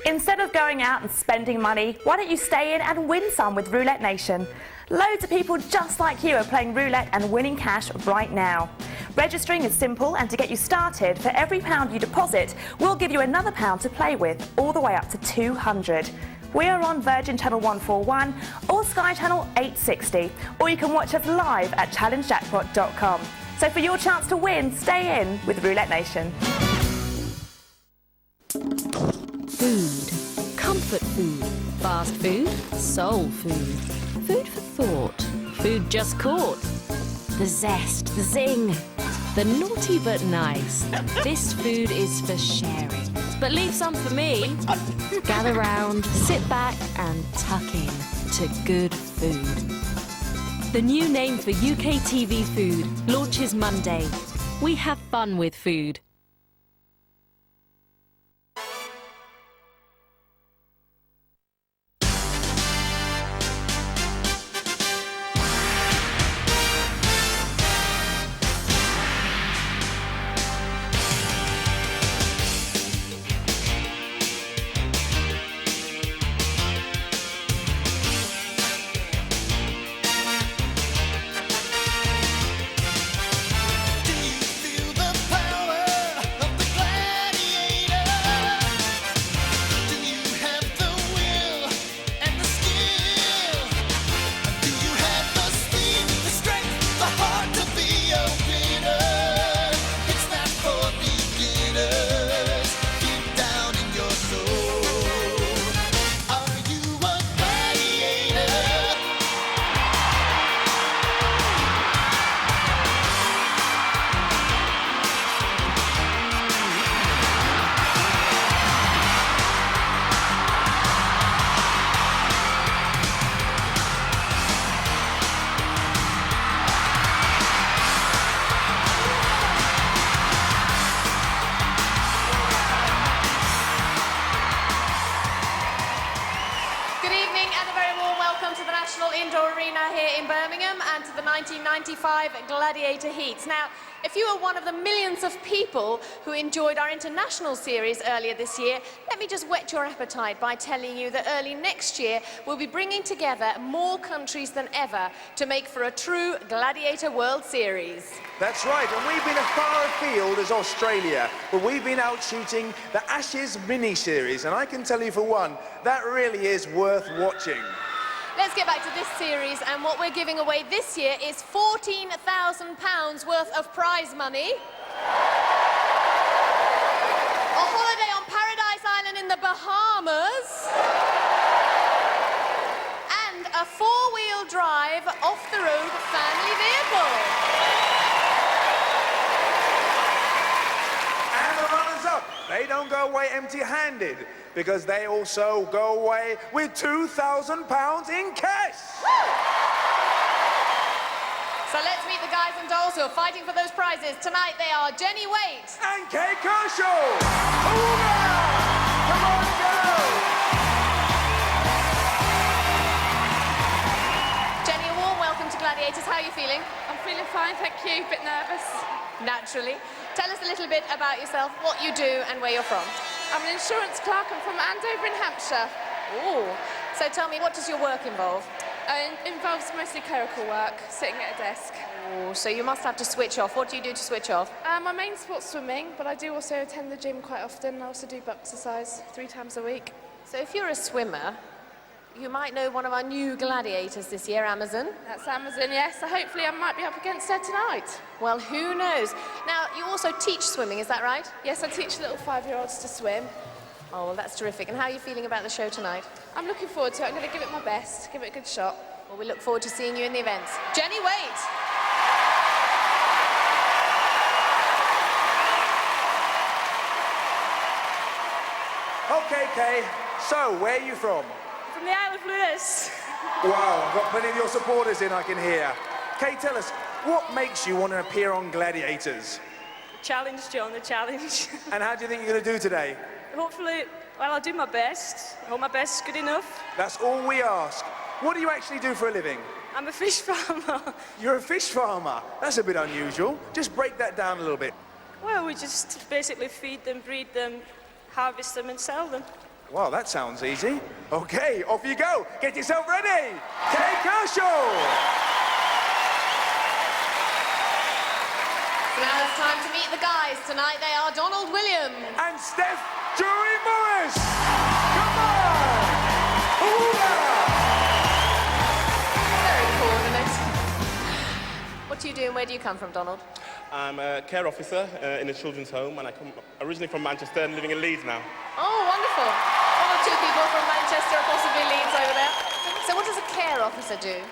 Instead of going out and spending money, why don't you stay in and win some with Roulette Nation? Loads of people just like you are playing roulette and winning cash right now. Registering is simple, and to get you started, for every £1 you deposit, we'll give you another £1 to play with, all the way up to 200. We are on Virgin Channel 141 or Sky Channel 860, or you can watch us live at challengejackpot.com. So for your chance to win, stay in with Roulette Nation. Food. Comfort food. Fast food. Soul food. Food for thought. Food just caught. The zest. The zing. The naughty but nice. This food is for sharing. But leave some for me. Gather round, sit back and tuck in to good food. The new name for UK TV food launches Monday. We have fun with food. Indoor Arena here in Birmingham and to the 1995 Gladiator Heats. Now, if you are one of the millions of people who enjoyed our international series earlier this year, let me just whet your appetite by telling you that early next year we'll be bringing together more countries than ever to make for a true Gladiator World Series. That's right, and we've been as far afield as Australia, but we've been out shooting the Ashes mini-series, and I can tell you for one, that really is worth watching. Let's get back to this series, and what we're giving away this year is £14,000 worth of prize money, a holiday on Paradise Island in the Bahamas, and a four-wheel drive off-the-road family vehicle. And the runners-up, they don't go away empty-handed, because they also go away with £2,000 in cash. Woo! So let's meet the guys and dolls who are fighting for those prizes. Tonight they are Jenny Waite and Kate Kershaw. Come on, girls! Jenny, a warm welcome to Gladiators. How are you feeling? I'm feeling fine, thank you. A bit nervous. Naturally. Tell us a little bit about yourself, what you do and where you're from. I'm an insurance clerk. I'm from Andover in Hampshire. Ooh. So tell me, what does your work involve? It involves mostly clerical work, sitting at a desk. Ooh, so you must have to switch off. What do you do to switch off? My main sport's swimming, but I do also attend the gym quite often. I also do butt exercise 3 times a week. So if you're a swimmer, you might know one of our new gladiators this year, Amazon. That's Amazon, yes. So hopefully I might be up against her tonight. Well, who knows? Now, you also teach swimming, is that right? Yes, I teach little 5-year-olds to swim. Oh, well, that's terrific. And how are you feeling about the show tonight? I'm looking forward to it. I'm going to give it my best, give it a good shot. Well, we look forward to seeing you in the events. Jenny Waite! Okay, Kay, so where are you from? From the Isle of Lewis. Wow, I've got plenty of your supporters in, I can hear. Kay, tell us, what makes you want to appear on Gladiators? Challenge, John, the challenge. And how do you think you're going to do today? Hopefully, well, I'll do my best. I hope my best is good enough. That's all we ask. What do you actually do for a living? I'm a fish farmer. You're a fish farmer? That's a bit unusual. Just break that down a little bit. Well, we just basically feed them, breed them, harvest them and sell them. Well, that sounds easy. Okay, off you go. Get yourself ready. Kay Kershaw. So now it's time to meet the guys. Tonight they are Donald Williams. And Steph Drury Morris. Come on. Very coordinate. What do you do and where do you come from, Donald? I'm a care officer in a children's home, and I come originally from Manchester and living in Leeds now. Oh, wonderful. One or two people from Manchester or possibly Leeds over there. So what does a care officer do?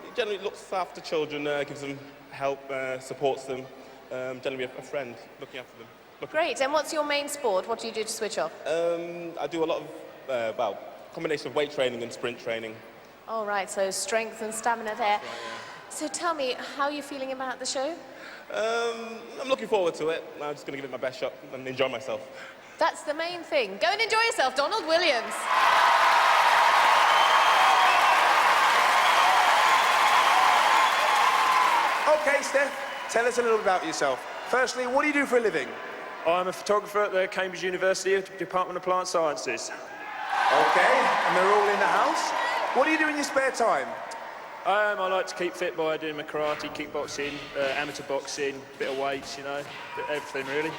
He generally looks after children, gives them help, supports them, generally a friend looking after them. Great. And what's your main sport? What do you do to switch off? I do a lot of, combination of weight training and sprint training. All right, so strength and stamina there. So tell me, how are you feeling about the show? I'm looking forward to it. I'm just going to give it my best shot and enjoy myself. That's the main thing. Go and enjoy yourself, Donald Williams. Okay, Steph, tell us a little about yourself. Firstly, what do you do for a living? I'm a photographer at the Cambridge University Department of Plant Sciences. Okay, and they're all in the house. What do you do in your spare time? I like to keep fit by doing my karate, kickboxing, amateur boxing, bit of weights, you know, bit everything really.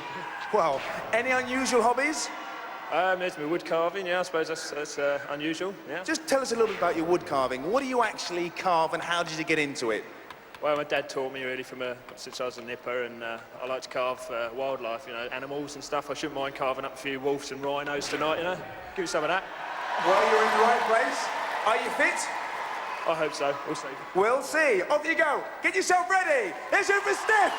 Well, any unusual hobbies? There's my wood carving, yeah, I suppose that's unusual, yeah. Just tell us a little bit about your wood carving. What do you actually carve and how did you get into it? Well, my dad taught me really since I was a nipper, and I like to carve wildlife, you know, animals and stuff. I shouldn't mind carving up a few wolves and rhinos tonight, you know. Give me some of that. Well, you're in the right place. Are you fit? I hope so. We'll see. We'll see. Off you go. Get yourself ready. Here's your for Steph.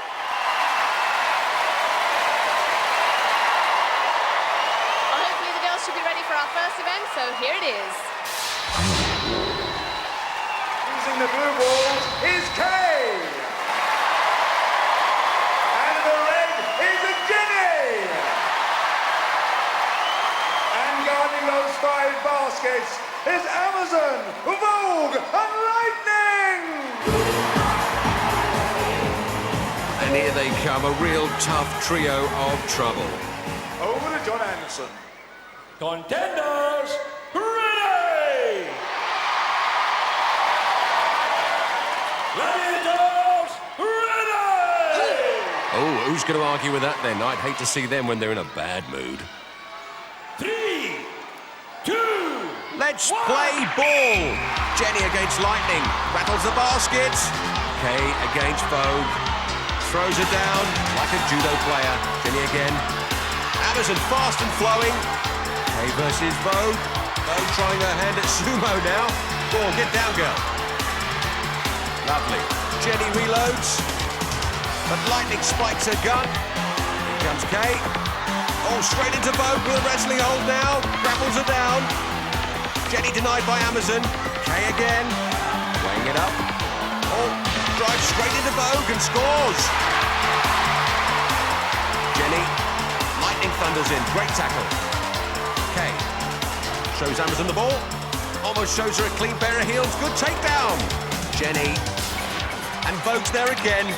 Well, hopefully the girls should be ready for our first event, so here it is. Using the blue ball is Kay. And the red is a Jenny. And guarding those 5 baskets is Amazon, Vogue, and Lightning! And here they come, a real tough trio of trouble. Over to John Anderson. Contenders, ready! Gladiators, ready! Oh, who's going to argue with that then? I'd hate to see them when they're in a bad mood. 3, 2, Let's play ball! Jenny against Lightning, rattles the basket. Kay against Vogue, throws her down like a judo player. Jenny again. Amazon fast and flowing. Kay versus Vogue. Vogue trying her hand at sumo now. Go on, get down, girl. Lovely. Jenny reloads, but Lightning spikes her gun. Here comes Kay. Oh, straight into Vogue with a wrestling hold now. Grapples her down. Jenny denied by Amazon. Kay again. Weighing it up. Oh, drives straight into Vogue and scores. Jenny. Lightning thunders in. Great tackle. Kay. Shows Amazon the ball. Almost shows her a clean pair of heels. Good takedown. Jenny. And Vogue's there again.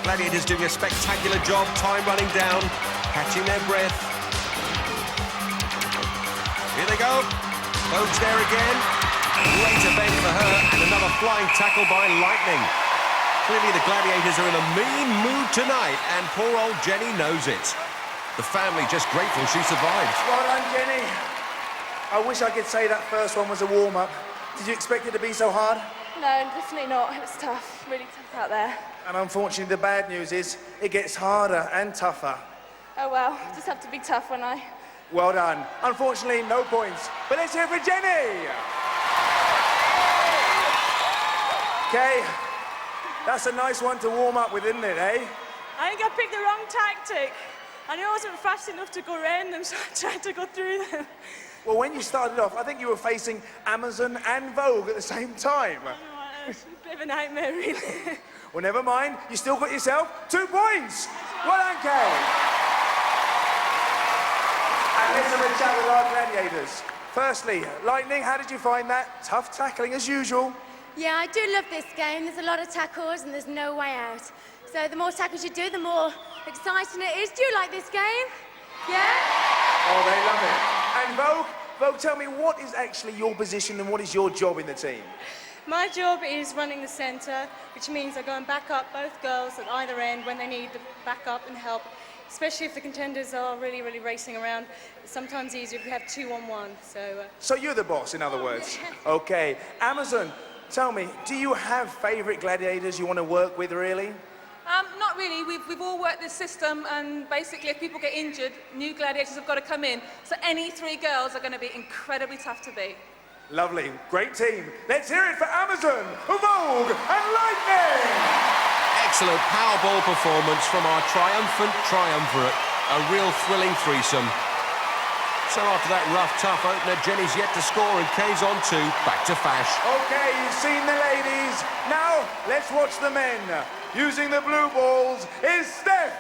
Gladiators doing a spectacular job. Time running down. Catching their breath. Here they go. Vogue's there again. Great event for her, and another flying tackle by Lightning. Clearly the Gladiators are in a mean mood tonight, and poor old Jenny knows it. The family just grateful she survived. Well done, Jenny. I wish I could say that first one was a warm-up. Did you expect it to be so hard? No, definitely not. It was tough, really tough out there. And unfortunately, the bad news is it gets harder and tougher. Oh well, just have to be tough when I... Well done. Unfortunately, no points. But let's hear for Jenny. Okay, that's a nice one to warm up with, isn't it, eh? I think I picked the wrong tactic. I knew I wasn't fast enough to go around them, so I tried to go through them. Well, when you started off, I think you were facing Amazon and Vogue at the same time. It's a bit of a nightmare, really. Well, never mind. You still got yourself 2 points. Well done, Kay. And let's have a chat with our gladiators. Firstly, Lightning, how did you find that? Tough tackling as usual. Yeah, I do love this game. There's a lot of tackles and there's no way out. So the more tackles you do, the more exciting it is. Do you like this game? Yeah? Oh, they love it. And Vogue, tell me, what is actually your position and what is your job in the team? My job is running the centre, which means I go and back up both girls at either end when they need the backup and help, especially if the contenders are really, really racing around. It's sometimes easier if you have 2-on-1. So you're the boss, in other words? Okay. Amazon, tell me, do you have favourite gladiators you want to work with, really? Not really. We've all worked this system, and basically if people get injured, new gladiators have got to come in. So any 3 girls are going to be incredibly tough to beat. Lovely. Great team. Let's hear it for Amazon, Vogue and Lightning! Excellent Powerball performance from our triumphant triumvirate. A real thrilling threesome. So after that rough, tough opener, Jenny's yet to score and Kay's on 2. Back to Fash. Okay, you've seen the ladies. Now, let's watch the men. Using the blue balls is Steph.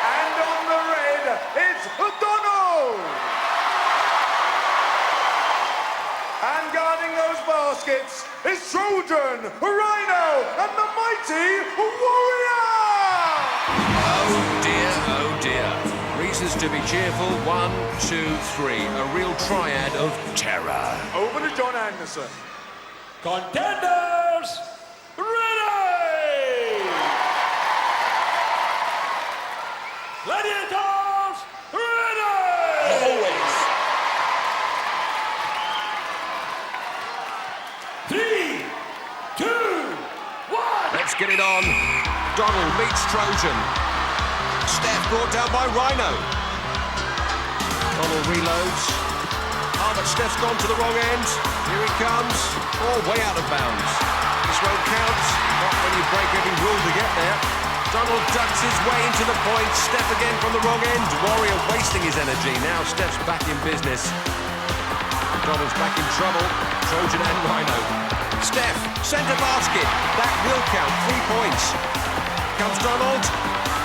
And on the red, it's Donald. And guarding those baskets is Trojan, Rhino, and the mighty Warrior! Oh dear. Reasons to be cheerful. 1, 2, 3. A real triad of terror. Over to John Anderson. Contenders, ready! Gladiators, ready! Always. 3, 2, 1. Let's get it on. Donald meets Trojan. Steph brought down by Rhino. Donald reloads. Oh, but Steph's gone to the wrong end. Here he comes. Oh, way out of bounds. This won't count. Not when you break every rule to get there. Donald ducks his way into the point. Steph again from the wrong end. Warrior wasting his energy. Now Steph's back in business. Donald's back in trouble. Trojan and Rhino. Steph, centre basket. That will count. 3 points. Comes Donald.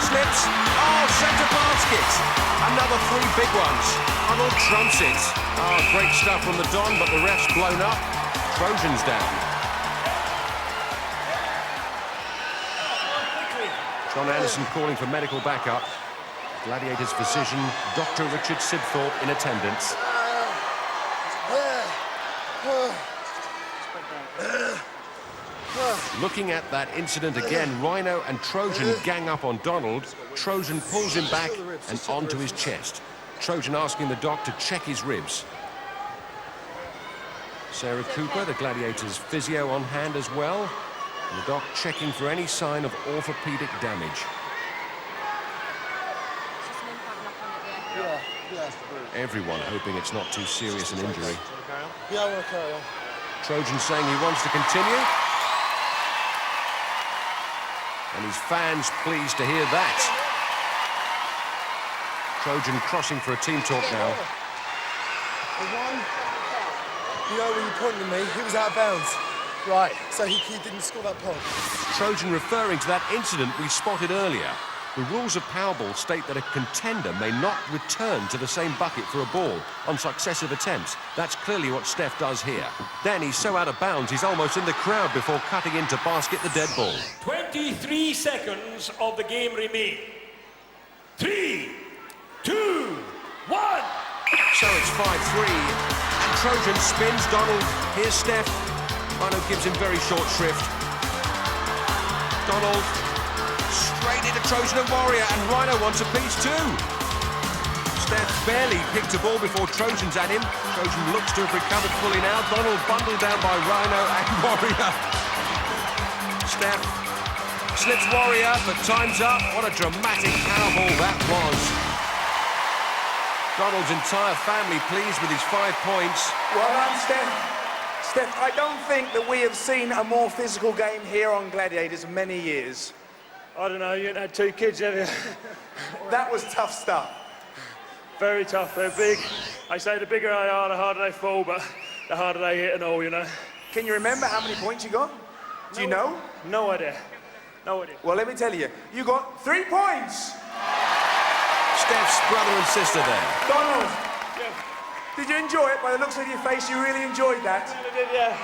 Slips. Oh, centre basket. Another 3 big ones. Donald trumps it. Oh, great stuff from the Don, but the ref's blown up. Trojan's down. John Anderson calling for medical backup. Gladiators physician, Dr. Richard Sibthorpe in attendance. Looking at that incident again, Rhino and Trojan gang up on Donald. Trojan pulls him back and onto his chest. Trojan asking the doc to check his ribs. Sarah Cooper, the Gladiators' physio, on hand as well. And the doc checking for any sign of orthopedic damage. Everyone hoping it's not too serious an injury. Yeah, I want to carry on. Trojan saying he wants to continue. And his fans pleased to hear that. Trojan crossing for a team talk now. The one, you know, when you pointed at me, he was out of bounds. Right, so he didn't score that point. Trojan referring to that incident we spotted earlier. The rules of Powerball state that a contender may not return to the same bucket for a ball on successive attempts. That's clearly what Steph does here. Then he's so out of bounds, he's almost in the crowd before cutting in to basket the dead ball. 23 seconds of the game remain. 3, 2, 1. So it's 5-3. And Trojan spins Donald. Here's Steph. Rhino gives him very short shrift. Donald straight into Trojan and Warrior, and Rhino wants a piece too. Steph barely picked a ball before Trojan's at him. Trojan looks to have recovered fully now. Donald bundled down by Rhino and Warrior. Steph slips Warrior, but time's up. What a dramatic Powerball that was. Donald's entire family pleased with his 5 points. Well done, Steph. Steph, I don't think that we have seen a more physical game here on Gladiators in many years. I don't know, you ain't had 2 kids, have you? That was tough stuff. Very tough, they're big. I say the bigger they are, the harder they fall, but the harder they hit and all, you know. Can you remember how many points you got? Do you know? No idea. No idea. Well, let me tell you, you got 3 points. Steph's brother and sister there. Donald, did you enjoy it? By the looks of your face, you really enjoyed that. I did, yeah.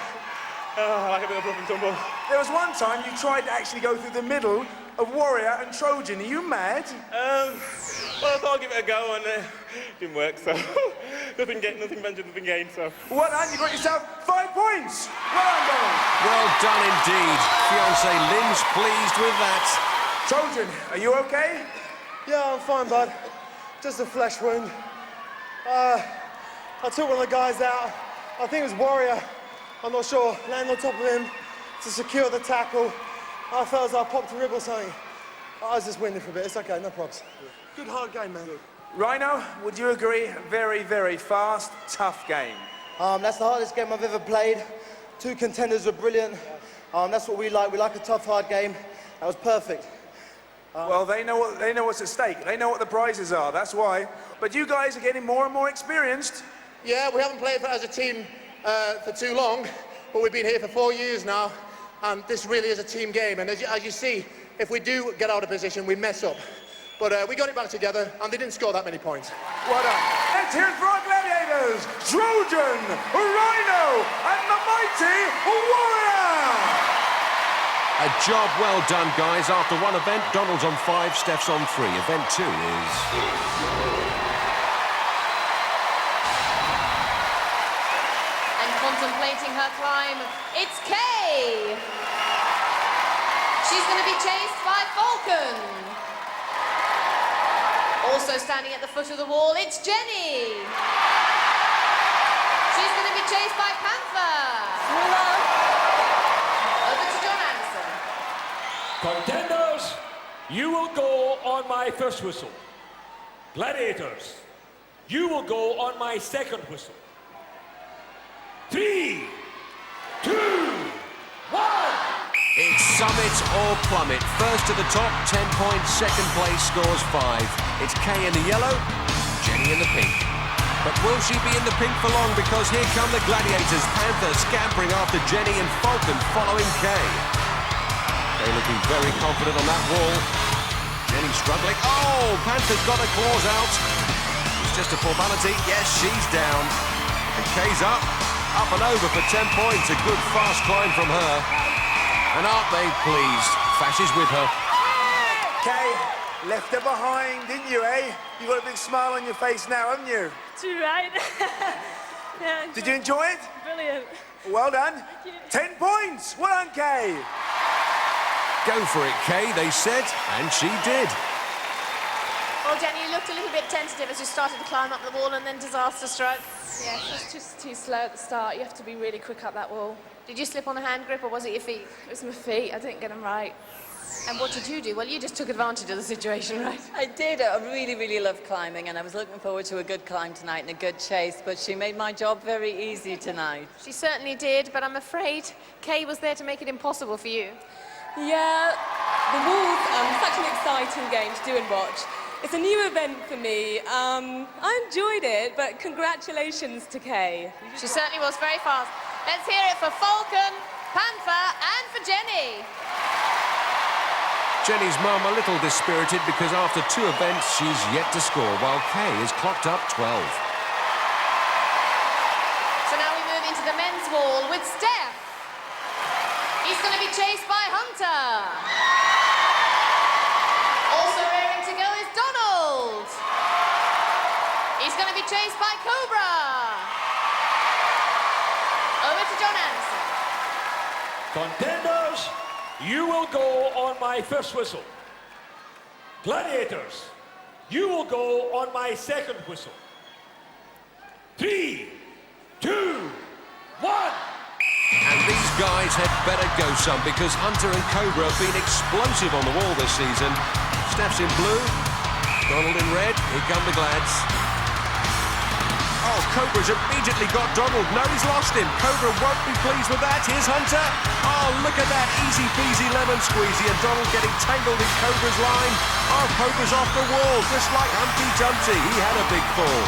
Oh, I like a bit of bluff and tumble. There was one time you tried to actually go through the middle of Warrior and Trojan. Are you mad? Well, I thought I'd give it a go, and it didn't work, so nothing ventured, nothing gained, so... Well done, you got yourself 5 points. Well done, Donald. Well done indeed. Fiancé Lynn's pleased with that. Trojan, are you okay? Yeah, I'm fine, bud. Just a flesh wound. I took one of the guys out. I think it was Warrior. I'm not sure. Landed on top of him to secure the tackle. I felt as I popped a rib or something. I was just winded for a bit. It's okay, no problems. Good hard game, man. Rhino, would you agree? Very, very fast, tough game. That's the hardest game I've ever played. 2 contenders were brilliant. That's what we like. We like a tough, hard game. That was perfect. Well, they know what's at stake. They know what the prizes are. That's why. But you guys are getting more and more experienced. Yeah, we haven't played as a team for too long, but we've been here for 4 years now, and this really is a team game. And as you see, if we do get out of position, we mess up. But we got it back together, and they didn't score that many points. Well done. Let's hear it for our Gladiators, Trojan, Rhino, and the mighty Warrior! A job well done, guys. After one event, Donald's on 5, Steph's on 3. Event 2 is... And contemplating her climb, it's Kay. She's going to be chased by Falcon. Also standing at the foot of the wall, it's Jenny. She's going to be chased by Panther. Over to John Anderson. Contenders, you will go on my first whistle. Gladiators, you will go on my second whistle. 3, 2, 1. It's summit or plummet. First to the top, 10 points. Second place scores 5. It's Kay in the yellow, Jenny in the pink. But will she be in the pink for long? Because here come the Gladiators. Panther scampering after Jenny and Falcon following Kay. Kay looking very confident on that wall. Jenny struggling. Oh, Panther's got her claws out. It's just a formality. Yes, she's down. And Kay's up and over for 10 points. A good fast climb from her. And aren't they pleased? Fash is with her. Kay, left her behind, didn't you, eh? You've got a big smile on your face now, haven't you? Too right. Yeah, Did you enjoy it? brilliant. Well done. Thank you. 10 points. Well done, Kay. Go for it, Kay, they said, and she did. Well, Jenny, you looked a little bit tentative as you started to climb up the wall and then disaster struck. Yeah, it was just too slow at the start. You have to be really quick up that wall. Did you slip on the hand grip or was it your feet? It was my feet. I didn't get them right. And what did you do? Well, you just took advantage of the situation, right? I did. I really, really love climbing, and I was looking forward to a good climb tonight and a good chase, but she made my job very easy tonight. She certainly did, but I'm afraid Kay was there to make it impossible for you. Yeah, the wall's such an exciting game to do and watch. It's a new event for me. I enjoyed it, but congratulations to Kay. She certainly was very fast. Let's hear it for Falcon, Panther, and for Jenny. Jenny's mum a little dispirited because after 2 events she's yet to score, while Kay is clocked up 12. So now we move into the men's wall with Steph. He's going to be chased by Hunter. Also raring to go is Donald. He's going to be chased by Cobra. Over to John Anderson. Contenders, you will go on my first whistle. Gladiators, you will go on my second whistle. 3, 2, 1. And these guys had better go some because Hunter and Cobra have been explosive on the wall this season. Steph's in blue, Donald in red. Here come the Glads. Oh, Cobra's immediately got Donald. No, he's lost him. Cobra won't be pleased with that. Here's Hunter. Oh, look at that. Easy peasy lemon squeezy. And Donald getting tangled in Cobra's line. Oh, Cobra's off the wall, just like Humpty Dumpty. He had a big fall.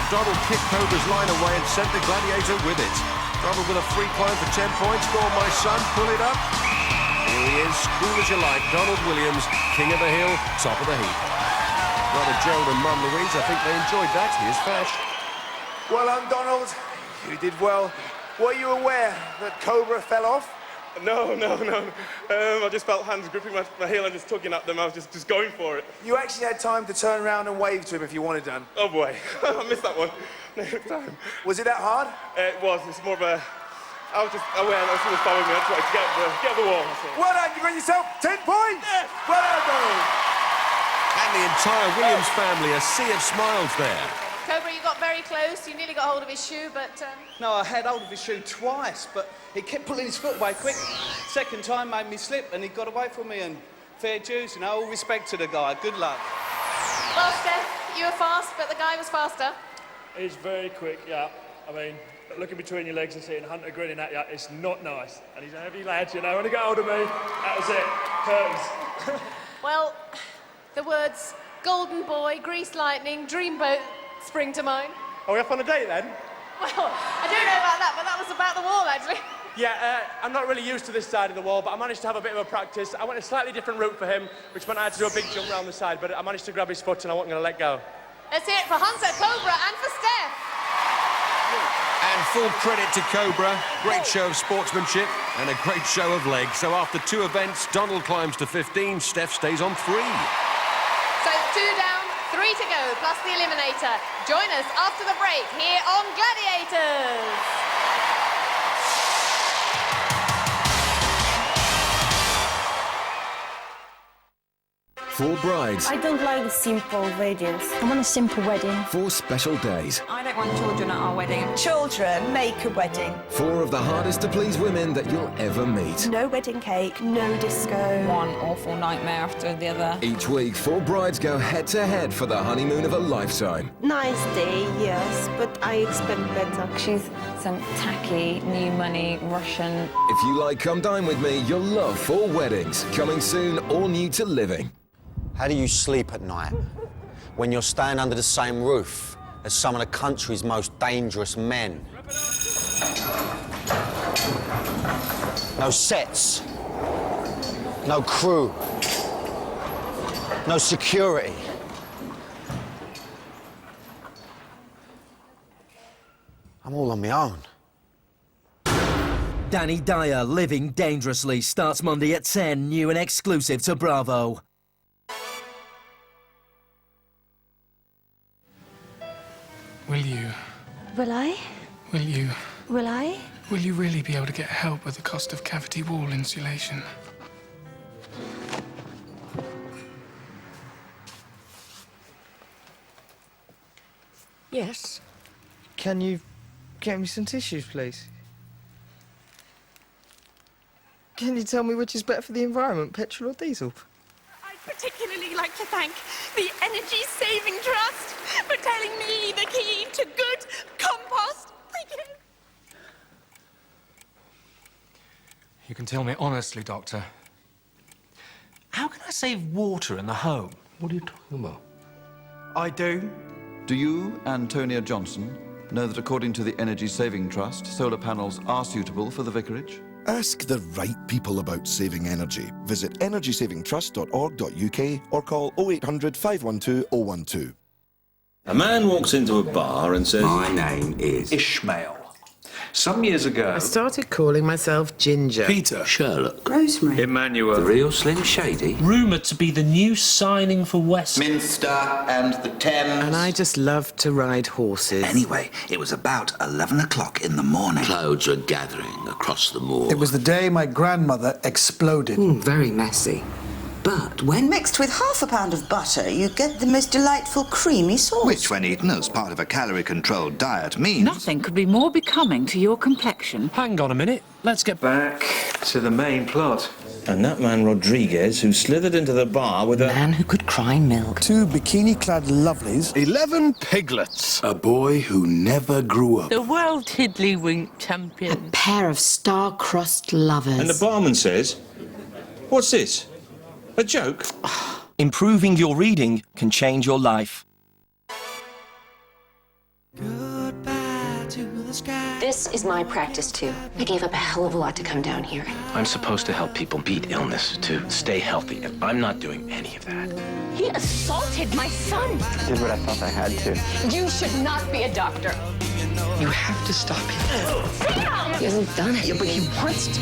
And Donald kicked Cobra's line away and sent the Gladiator with it. Donald with a free climb for 10 points. Go on, my son. Pull it up. Here he is. Cool as you like. Donald Williams, king of the hill, top of the heap. Brother Gerald and Mum Louise, I think they enjoyed that. Here's Fash. Well done, Donald. You did well. Were you aware that Cobra fell off? No. I just felt hands gripping my heel and just tugging at them. I was just going for it. You actually had time to turn around and wave to him if you wanted done. Oh boy, I missed that one. Next time. Was it that hard? It was. It's more of a... I was just aware that someone was following me. I just wanted to get up the wall. Well done, you got yourself 10 points! Yes. Well done, Donald. And the entire Williams family, a sea of smiles there. Cobra, you got very close. You nearly got hold of his shoe, but... No, I had hold of his shoe twice, but he kept pulling his foot away quick. Second time made me slip, and he got away from me, and fair dues, you know, all respect to the guy. Good luck. Well, Steph, you were fast, but the guy was faster. He's very quick, yeah. I mean, looking between your legs and seeing Hunter grinning at you, it's not nice. And he's a heavy lad, you know. When he got hold of me, that was it. Curtains. Well, the words golden boy, grease lightning, dreamboat spring to mind. Are we off on a date then? Well, I don't know about that, but that was about the wall, actually. Yeah, I'm not really used to this side of the wall, but I managed to have a bit of a practice. I went a slightly different route for him, which meant I had to do a big jump round the side, but I managed to grab his foot and I wasn't going to let go. Let's hear it for Hunter, Cobra, and for Steph. And full credit to Cobra. Great show of sportsmanship and a great show of legs. So after 2 events, Donald climbs to 15, Steph stays on 3. So 2 down, 3 to go, plus the eliminator. Join us after the break here on Gladiators. Four brides. I don't like simple weddings. I want a simple wedding. 4 special days. I don't want children at our wedding. Children make a wedding. 4 of the hardest to please women that you'll ever meet. No wedding cake, no disco. One awful nightmare after the other. Each week, 4 brides go head to head for the honeymoon of a lifetime. Nice day, yes, but I expect better. She's some tacky, new money, Russian. If you like Come Dine With Me, you'll love 4 weddings. Coming soon, all new to living. How do you sleep at night when you're staying under the same roof as some of the country's most dangerous men? No sets, no crew, no security. I'm all on my own. Danny Dyer, Living Dangerously, starts Monday at 10, new and exclusive to Bravo. Will you? Will I? Will you? Will I? Will you really be able to get help with the cost of cavity wall insulation? Yes. Can you get me some tissues, please? Can you tell me which is better for the environment, petrol or diesel? I'd particularly like to thank the Energy Saving Trust for telling me the key to good compost. Thank you. You can tell me honestly, Doctor. How can I save water in the home? What are you talking about? I do. Do you, Antonia Johnson, know that according to the Energy Saving Trust, solar panels are suitable for the vicarage? Ask the right people about saving energy. Visit energysavingtrust.org.uk or call 0800 512 012. A man walks into a bar and says, "My name is Ishmael." Some years ago, I started calling myself Ginger. Peter, Sherlock, Rosemary, Emmanuel, the real Slim Shady, rumoured to be the new signing for Westminster and the Thames. And I just love to ride horses. Anyway, it was about 11 o'clock in the morning. Clouds were gathering across the moor. It was the day my grandmother exploded. Very messy. But when mixed with half a pound of butter, you get the most delightful creamy sauce. which, when eaten as part of a calorie-controlled diet, means... Nothing could be more becoming to your complexion. Hang on a minute. Let's get back to the main plot. And that man Rodriguez, who slithered into the bar with a... Man who could cry milk. 2 bikini-clad lovelies. 11 piglets. A boy who never grew up. The world tiddlywink champion. A pair of star-crossed lovers. And the barman says, "What's this? A joke?" Improving your reading can change your life. This is my practice, too. I gave up a hell of a lot to come down here. I'm supposed to help people beat illness, to stay healthy, and I'm not doing any of that. He assaulted my son. I did what I thought I had to. You should not be a doctor. You have to stop him. He hasn't done it. Yeah, but he wants to.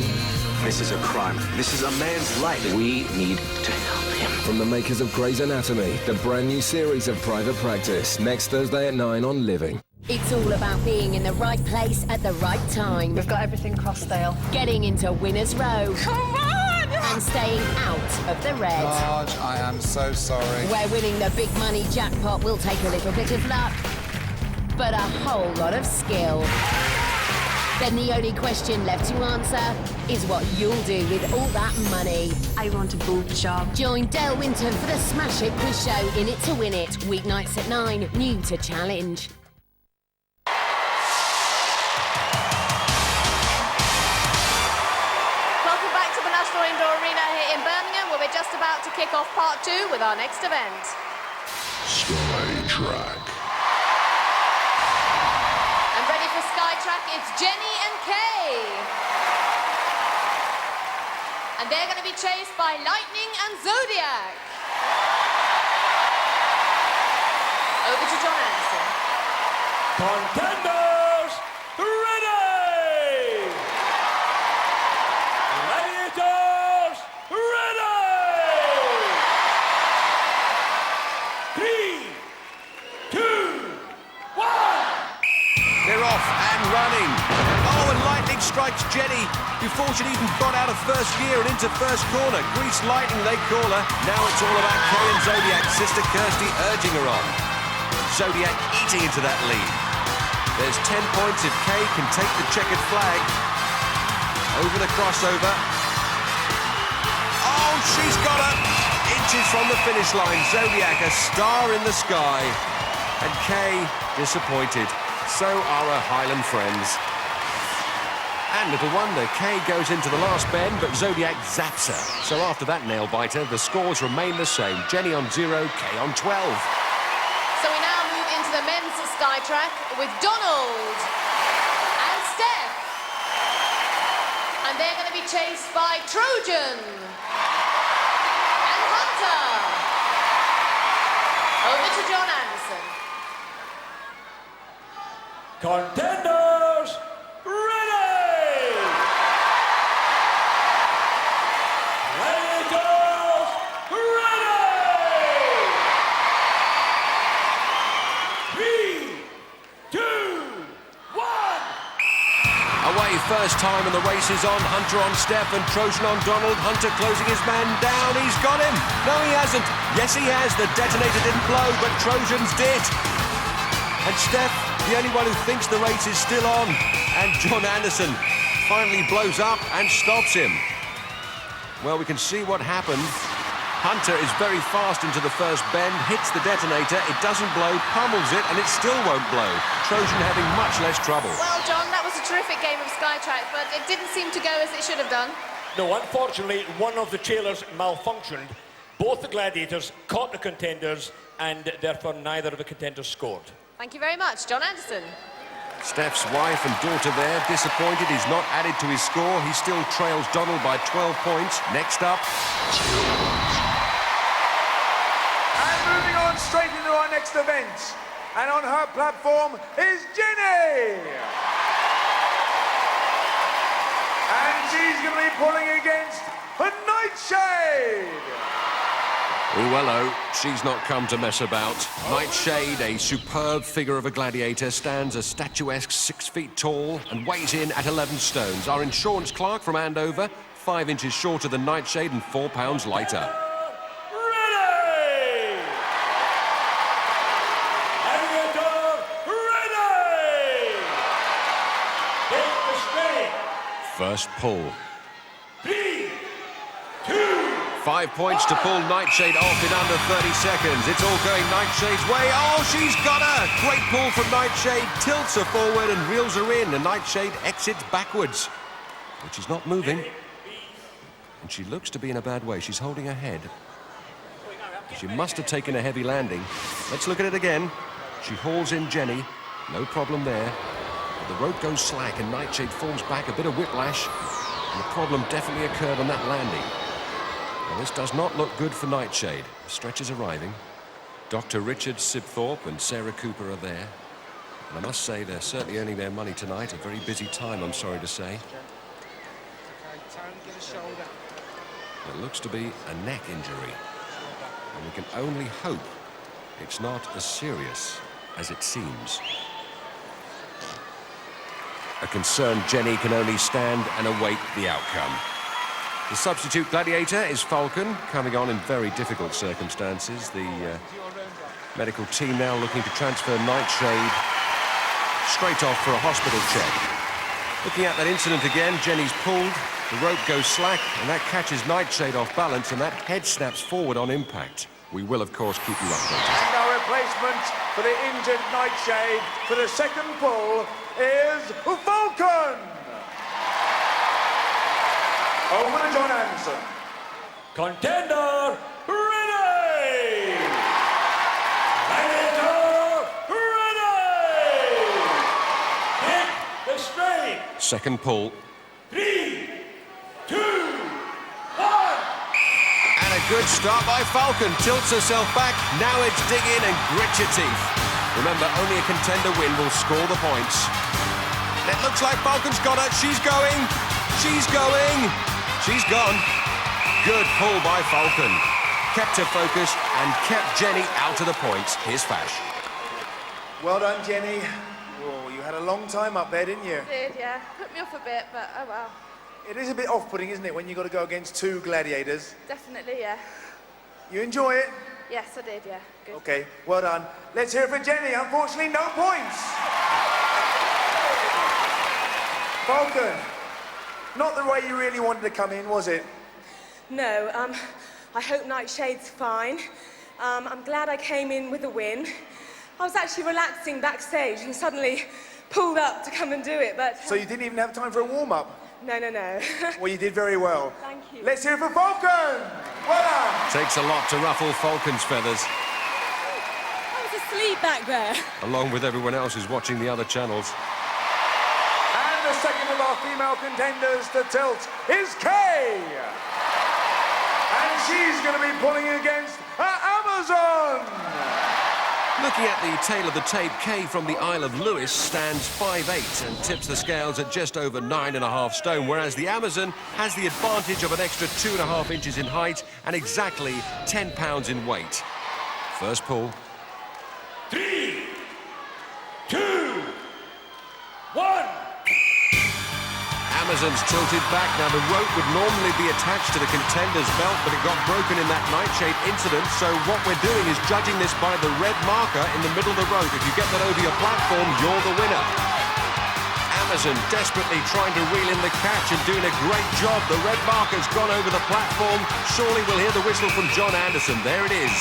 This is a crime. This is a man's life. We need to help him. From the makers of Grey's Anatomy, the brand new series of Private Practice, next Thursday at 9 on Living. It's all about being in the right place at the right time. We've got everything crossed, Dale. Getting into Winner's Row. Come on! And staying out of the red. Marge, I am so sorry. Where winning the big money jackpot will take a little bit of luck, but a whole lot of skill. Then the only question left to answer is what you'll do with all that money. I want a boob job. Join Dale Winton for the Smash It quiz show In It to Win It, weeknights at 9, new to Challenge. Welcome back to the National Indoor Arena here in Birmingham, where we're just about to kick off part 2 with our next event. Skytrack. And ready for Skytrack, it's Jenny and Kay. And they're going to be chased by Lightning and Zodiac. Over to John Anderson. Contenders, ready! Gladiators, ready! 3, 2, 1! They're off and running. Oh, and Lightning strikes Jenny before she'd even got out of first gear and into first corner. Grease Lightning, they call her. Now it's all about Kay and Zodiac. Sister Kirsty urging her on. Zodiac eating into that lead. There's 10 points if Kay can take the checkered flag. Over the crossover. Oh, she's got her. Inches from the finish line. Zodiac, a star in the sky. And Kay, disappointed. So are her Highland friends. And little wonder, Kay goes into the last bend, but Zodiac zaps her. So after that nail-biter, the scores remain the same. Jenny on 0, Kay on 12. So we now move into the men's Skytrack with Donald and Steph. And they're going to be chased by Trojan and Hunter. Over to John Anderson. Contenders, ready! Gladiators, ready! 3, 2, 1! Away first time and the race is on. Hunter on Steph and Trojan on Donald. Hunter closing his man down. He's got him. No, he hasn't. Yes, he has. The detonator didn't blow, but Trojans did. And Steph, the only one who thinks the race is still on. And John Anderson finally blows up and stops him. Well, we can see what happened. Hunter is very fast into the first bend, hits the detonator, it doesn't blow, pummels it, and it still won't blow. Trojan having much less trouble. Well, John, that was a terrific game of Skytrack, but it didn't seem to go as it should have done. No, unfortunately, one of the trailers malfunctioned. Both the Gladiators caught the contenders, and therefore neither of the contenders scored. Thank you very much, John Anderson. Steph's wife and daughter there, disappointed he's not added to his score. He still trails Donald by 12 points. Next up. And moving on straight into our next event. And on her platform is Jenny. And she's going to be pulling against the Nightshade. Oh, hello. She's not come to mess about. Nightshade, a superb figure of a gladiator, stands a statuesque 6 feet tall and weighs in at 11 stones. Our insurance clerk from Andover, 5 inches shorter than Nightshade and 4 pounds lighter. Ready! Gladiator, ready! Take the straight. First pull. 3, 2, 5 points to pull Nightshade off in under 30 seconds. It's all going Nightshade's way. Oh, she's got her! Great pull from Nightshade, tilts her forward and reels her in. And Nightshade exits backwards. But she's not moving. And she looks to be in a bad way. She's holding her head. She must have taken a heavy landing. Let's look at it again. She hauls in Jenny. No problem there. But the rope goes slack and Nightshade falls back, a bit of whiplash. And the problem definitely occurred on that landing. Well, this does not look good for Nightshade. The stretch is arriving. Dr. Richard Sibthorpe and Sarah Cooper are there. And I must say, they're certainly earning their money tonight. A very busy time, I'm sorry to say. It looks to be a neck injury. And we can only hope it's not as serious as it seems. A concerned Jenny can only stand and await the outcome. The substitute gladiator is Falcon, coming on in very difficult circumstances. The medical team now looking to transfer Nightshade straight off for a hospital check. Looking at that incident again, Jenny's pulled, the rope goes slack, and that catches Nightshade off balance, and that head snaps forward on impact. We will, of course, keep you updated. And our replacement for the injured Nightshade for the second pull is Falcon! Over to John Anderson. Contender, ready! Gladiator, ready! Hit the straight. Second pull. 3, 2, 1. And a good start by Falcon. Tilts herself back. Now it's dig in and grit your teeth. Remember, only a contender win will score the points. It looks like Falcon's got her. She's going. She's going. She's gone. Good pull by Falcon. Kept her focused and kept Jenny out of the points. Here's Fash. Well done, Jenny. Oh, you had a long time up there, didn't you? I did, yeah. Put me off a bit, but oh well. It is a bit off-putting, isn't it, when you've got to go against two gladiators? Definitely, yeah. You enjoy it? Yes, I did, yeah. Good. Okay, well done. Let's hear it for Jenny. Unfortunately, no points. Falcon, not the way you really wanted to come in, was it? No, I hope Nightshade's fine. I'm glad I came in with a win. I was actually relaxing backstage and suddenly pulled up to come and do it, but... So you didn't even have time for a warm-up? No. Well, you did very well. Thank you. Let's hear it for Falcon! Well done! Takes a lot to ruffle Falcon's feathers, I was asleep back there. along with everyone else who's watching the other channels. And the second of our female contenders to tilt is Kay! And she's going to be pulling against Amazon! Looking at the tail of the tape, Kay from the Isle of Lewis stands 5'8" and tips the scales at just over 9.5 stone, whereas the Amazon has the advantage of an extra 2.5 inches in height and exactly 10 pounds in weight. First pull. 3, 2, 1. Amazon's tilted back. Now, the rope would normally be attached to the contender's belt, but it got broken in that Nightshade incident. So what we're doing is judging this by the red marker in the middle of the rope. If you get that over your platform, you're the winner. Amazon desperately trying to reel in the catch and doing a great job. The red marker's gone over the platform. Surely we'll hear the whistle from John Anderson. There it is.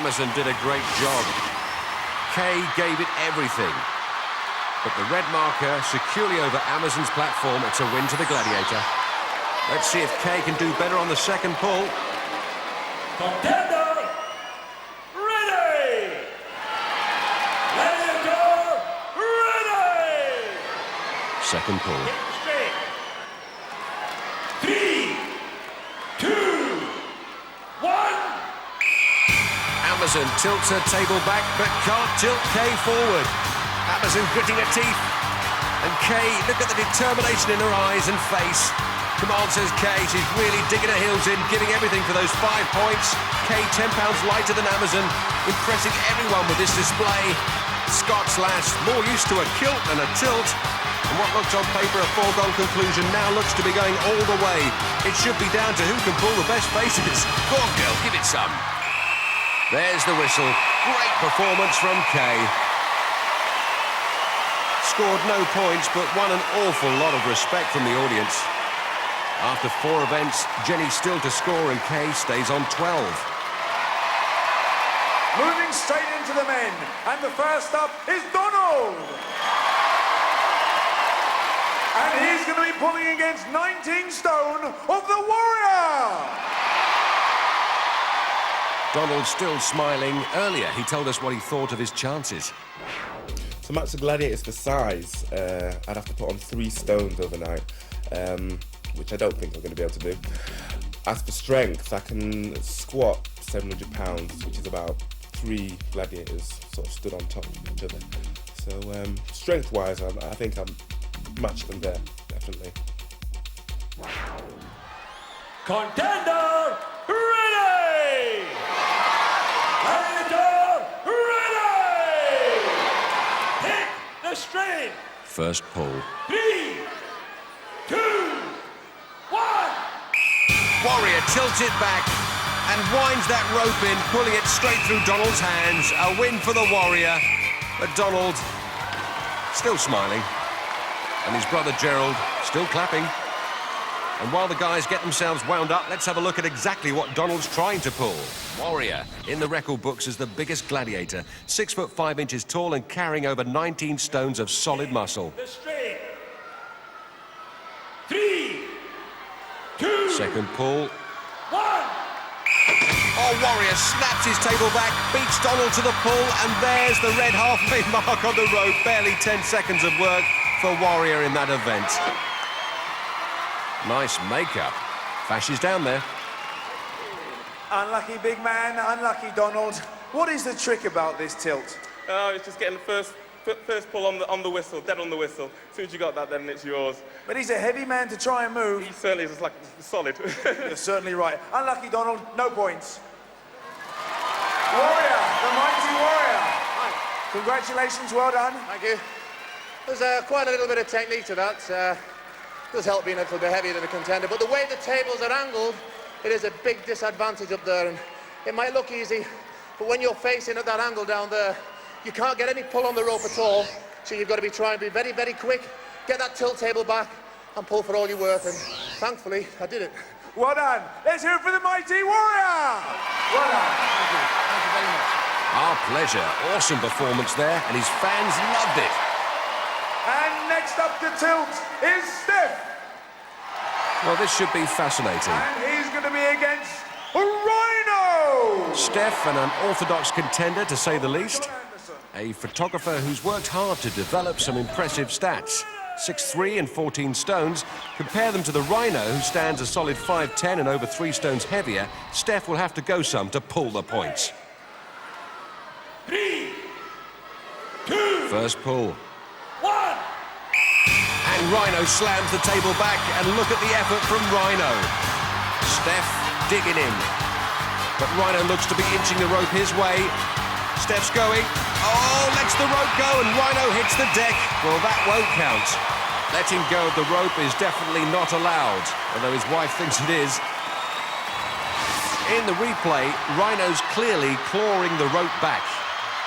Amazon did a great job. Kay gave it everything. But the red marker securely over Amazon's platform. It's a win to the Gladiator. Let's see if Kay can do better on the second pull. Contender, ready! Gladiator, ready! Second pull. Straight. 3, 2, 1. Amazon tilts her table back, but can't tilt Kay forward. Amazon gritting her teeth. And Kay, look at the determination in her eyes and face. Come on, says Kay. She's really digging her heels in, giving everything for those 5 points. Kay, 10 pounds lighter than Amazon, impressing everyone with this display. Scots lass, more used to a kilt than a tilt. And what looked on paper a foregone conclusion now looks to be going all the way. It should be down to who can pull the best faces. Go on, girl, give it some. There's the whistle. Great performance from Kay. Scored no points, but won an awful lot of respect from the audience. After 4 events, Jenny's still to score and Kay stays on 12. Moving straight into the men, and the first up is Donald. And he's going to be pulling against 19 stone of the Warrior. Donald still smiling. Earlier, he told us what he thought of his chances. To match the Gladiators for size, I'd have to put on 3 stones overnight, which I don't think I'm going to be able to do. As for strength, I can squat 700 pounds, which is about three gladiators sort of stood on top of each other. So strength-wise, I think I'm matched them there, definitely. Contender ready! Gladiator ready! Hit the string! First pull. 3, 2, 1! Warrior tilts it back and winds that rope in, pulling it straight through Donald's hands. A win for the Warrior, but Donald still smiling, and his brother Gerald still clapping. And while the guys get themselves wound up, let's have a look at exactly what Donald's trying to pull. Warrior, in the record books as the biggest gladiator, 6 foot 5 inches tall and carrying over 19 stones of solid muscle. The string. 3, 2, Second pull. 1! Oh, Warrior snaps his table back, beats Donald to the pull, and there's the red halfway mark on the rope. Barely 10 seconds of work for Warrior in that event. Nice makeup. Fash is down there. Unlucky big man, unlucky Donald. What is the trick about this tilt? Oh, it's just getting the first pull on the whistle, dead on the whistle. As soon as you got that, then it's yours. But he's a heavy man to try and move. He certainly is, like, solid. You're certainly right. Unlucky Donald, no points. Warrior, the mighty Warrior. Hi. Congratulations, well done. Thank you. There's quite a little bit of technique to that. Does help being a little bit heavier than a contender, but the way the tables are angled, it is a big disadvantage up there, and it might look easy, but when you're facing at that angle down there, you can't get any pull on the rope at all, so you've got to be trying to be very, very quick, get that tilt table back, and pull for all you're worth, and thankfully, I did it. Well done. Let's hear it for the mighty Warrior. Well done. Thank you. Thank you very much. Our pleasure. Awesome performance there, and his fans loved it. And next up to tilt is Steph. Well, this should be fascinating. And he's going to be against Rhino. Steph, an unorthodox contender, to say the least. A photographer who's worked hard to develop some impressive stats. 6'3" and 14 stones. Compare them to the Rhino, who stands a solid 5'10" and over 3 stones heavier. Steph will have to go some to pull the points. 3, 2, First pull. 1! And Rhino slams the table back, and look at the effort from Rhino. Steph digging in. But Rhino looks to be inching the rope his way. Steph's going. Oh, lets the rope go, and Rhino hits the deck. Well, that won't count. Letting go of the rope is definitely not allowed, although his wife thinks it is. In the replay, Rhino's clearly clawing the rope back.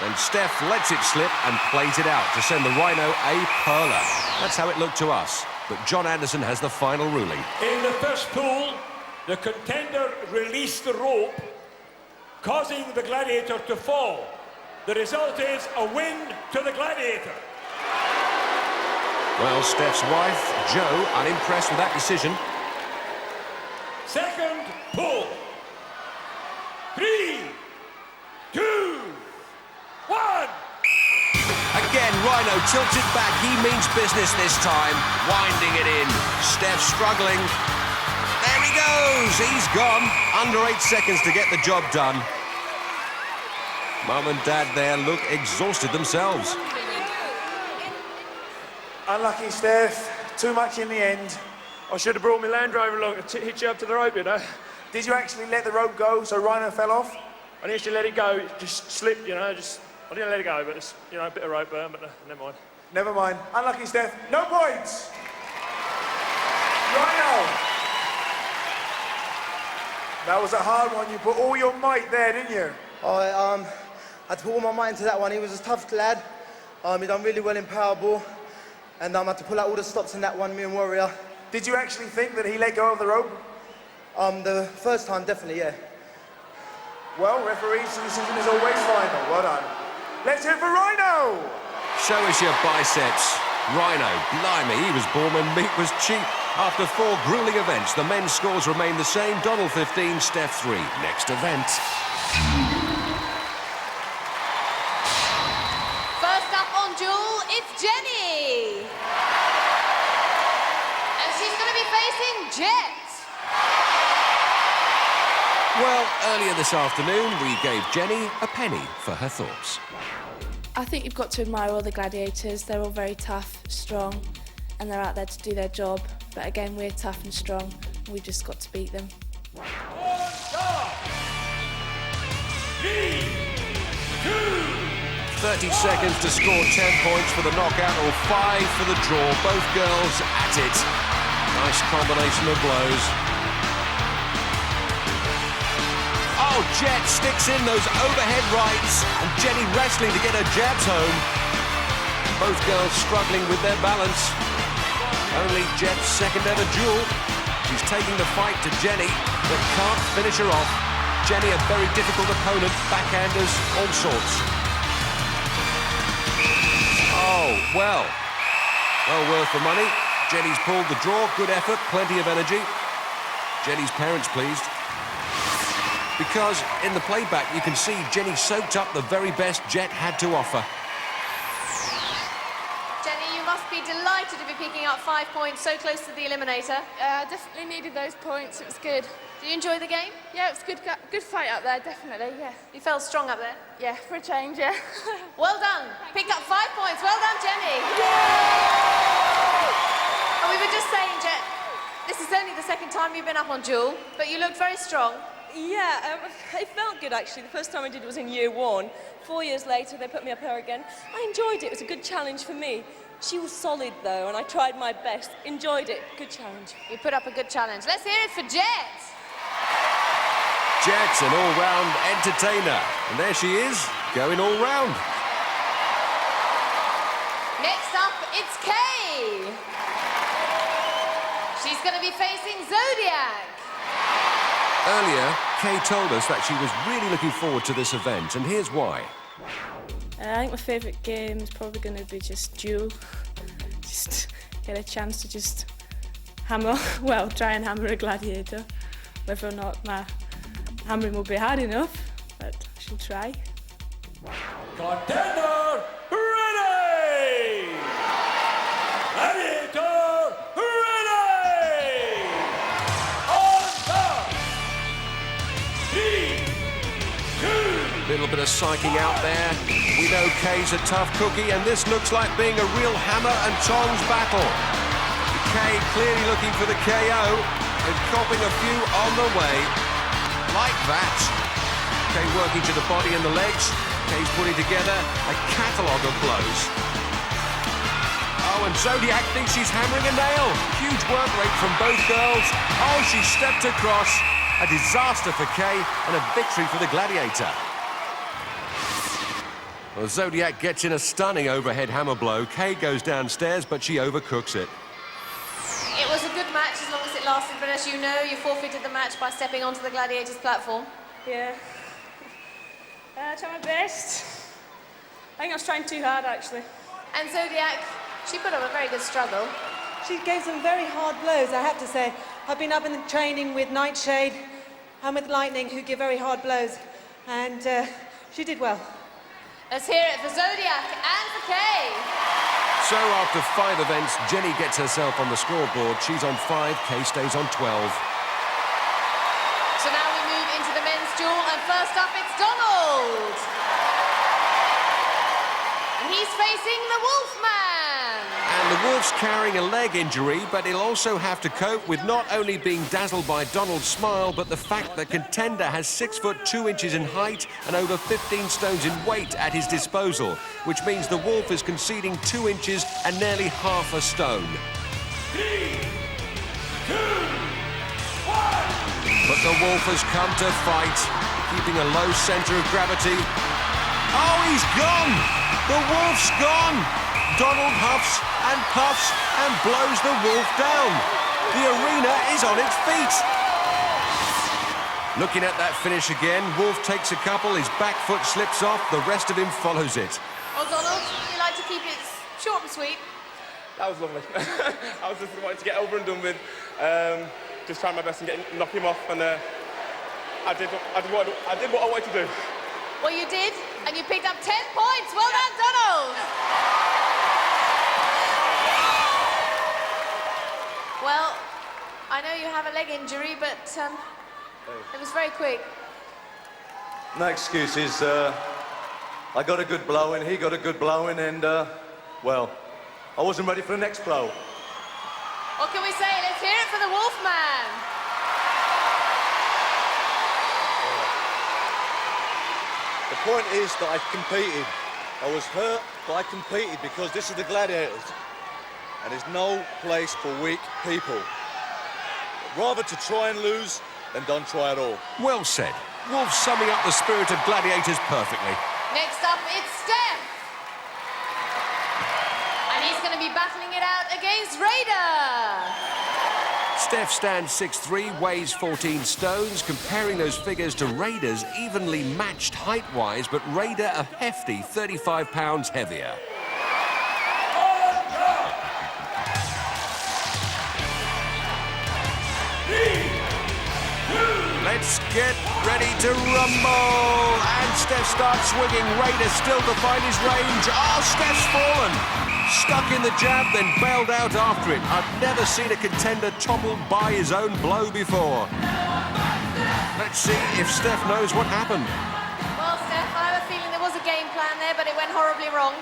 Then Steph lets it slip and plays it out to send the Rhino a perler. That's how it looked to us. But John Anderson has the final ruling. In the first pull, the contender released the rope, causing the gladiator to fall. The result is a win to the gladiator. Well, Steph's wife, Jo, unimpressed with that decision. Second pull. 3, 2, 1! Again, Rhino tilts it back. He means business this time. Winding it in. Steph struggling. There he goes. He's gone. Under 8 seconds to get the job done. Mum and Dad there look exhausted themselves. Unlucky, Steph. Too much in the end. I should have brought my Land Rover along to hitch you up to the rope, you know. Did you actually let the rope go so Rhino fell off? I didn't actually let it go, it just slipped, you know, I didn't let it go, but it's, you know, a bit of rope burn, but never mind. Never mind. Unlucky, Steph. No points. Rhino. That was a hard one. You put all your might there, didn't you? I had to put all my might into that one. He was a tough lad. He done really well in Powerball. And I had to pull out all the stops in that one, me and Warrior. Did you actually think that he let go of the rope? The first time, definitely, yeah. Well, referee's decision is always final. Well done. Let's hear it for Rhino! Show us your biceps. Rhino, blimey, he was born when meat was cheap. After 4 grueling events, the men's scores remain the same. Donald 15, Steph 3. Next event. First up on duel, it's Jenny. And she's going to be facing Jet. Well, earlier this afternoon, we gave Jenny a penny for her thoughts. I think you've got to admire all the gladiators. They're all very tough, strong, and they're out there to do their job. But again, we're tough and strong, and we've just got to beat them. 30 seconds to score 10 points for the knockout or 5 for the draw. Both girls at it. Nice combination of blows. Oh, Jet sticks in those overhead rights, and Jenny wrestling to get her jabs home. Both girls struggling with their balance. Only Jet's second ever duel. She's taking the fight to Jenny, but can't finish her off. Jenny, a very difficult opponent, backhanders, all sorts. Oh, well worth the money. Jenny's pulled the draw, good effort, plenty of energy. Jenny's parents pleased. Because in the playback you can see Jenny soaked up the very best Jet had to offer. Jenny, you must be delighted to be picking up 5 points so close to the eliminator. I definitely needed those points. It was good. Do you enjoy the game? Yeah, it was good fight up there, definitely, yeah. You felt strong up there? Yeah, for a change, yeah. Well done. Picked up 5 points. Well done, Jenny. And we were just saying, Jet, this is only the second time you've been up on duel, but you looked very strong. Yeah, it felt good, actually. The first time I did it was in year 1. 4 years later, they put me up here again. I enjoyed it. It was a good challenge for me. She was solid, though, and I tried my best. Enjoyed it. Good challenge. You put up a good challenge. Let's hear it for Jet. Jet's an all-round entertainer. And there she is, going all round. Next up, it's Kay. She's going to be facing Zodiac. Earlier, Kay told us that she was really looking forward to this event, and here's why. I think my favourite game is probably going to be just duel. Just get a chance to just hammer, well, try and hammer a gladiator. Whether or not my hammering will be hard enough, but I shall try. Contender ready! Gladiator ready! On top! 3, 2... Little bit of psyching out there. We know Kay's a tough cookie, and this looks like being a real hammer and tongs battle. Kay clearly looking for the KO and copping a few on the way. Like that. Kay working to the body and the legs. Kay's putting together a catalogue of blows. Oh, and Zodiac thinks she's hammering a nail. Huge work rate from both girls. Oh, she stepped across. A disaster for Kay and a victory for the Gladiator. Well, Zodiac gets in a stunning overhead hammer blow. Kay goes downstairs, but she overcooks it. It was a good match as long as it lasted, but as you know, you forfeited the match by stepping onto the Gladiators platform. Yeah. I tried my best. I think I was trying too hard, actually. And Zodiac, she put up a very good struggle. She gave some very hard blows, I have to say. I've been up in the training with Nightshade and with Lightning, who give very hard blows, and she did well. Let's hear it for Zodiac and for Kay. So after 5 events, Jenny gets herself on the scoreboard. She's on 5, Kay stays on 12. So now we move into the men's duel, and first up it's Donald. And he's facing the Wolfman. And the Wolf's carrying a leg injury, but he'll also have to cope with not only being dazzled by Donald's smile, but the fact that Contender has 6 foot 2 inches in height and over 15 stones in weight at his disposal, which means the Wolf is conceding 2 inches and nearly half a stone. 3, 2, 1... But the Wolf has come to fight, keeping a low centre of gravity. Oh, he's gone! The Wolf's gone! Donald huffs and puffs and blows the Wolf down. The arena is on its feet. Looking at that finish again, Wolf takes a couple, his back foot slips off, the rest of him follows it. Oh, Donald, you like to keep it short and sweet. That was lovely. I was just wanting to get over and done with. Just trying my best and knock him off, and I did what I wanted to do. Well, you did, and you picked up 10 points. Well done, Donald. Well, I know you have a leg injury, but It was very quick. No excuses. I got a good blow in, he got a good blow in, and, well, I wasn't ready for the next blow. What can we say? Let's hear it for the Wolfman. The point is that I competed. I was hurt, but I competed because this is the Gladiators. And there's no place for weak people. Rather to try and lose than don't try at all. Well said. Wolf summing up the spirit of Gladiators perfectly. Next up, it's Steph. And he's going to be battling it out against Raider. Steph stands 6'3", weighs 14 stones. Comparing those figures to Raider's evenly matched height-wise, but Raider a hefty 35 pounds heavier. Let's get ready to rumble. And Steph starts swinging. Raider still to find his range. Oh, Steph's fallen. Stuck in the jab, then bailed out after it. I've never seen a contender toppled by his own blow before. Let's see if Steph knows what happened. Well, Steph, I have a feeling there was a game plan there, but it went horribly wrong.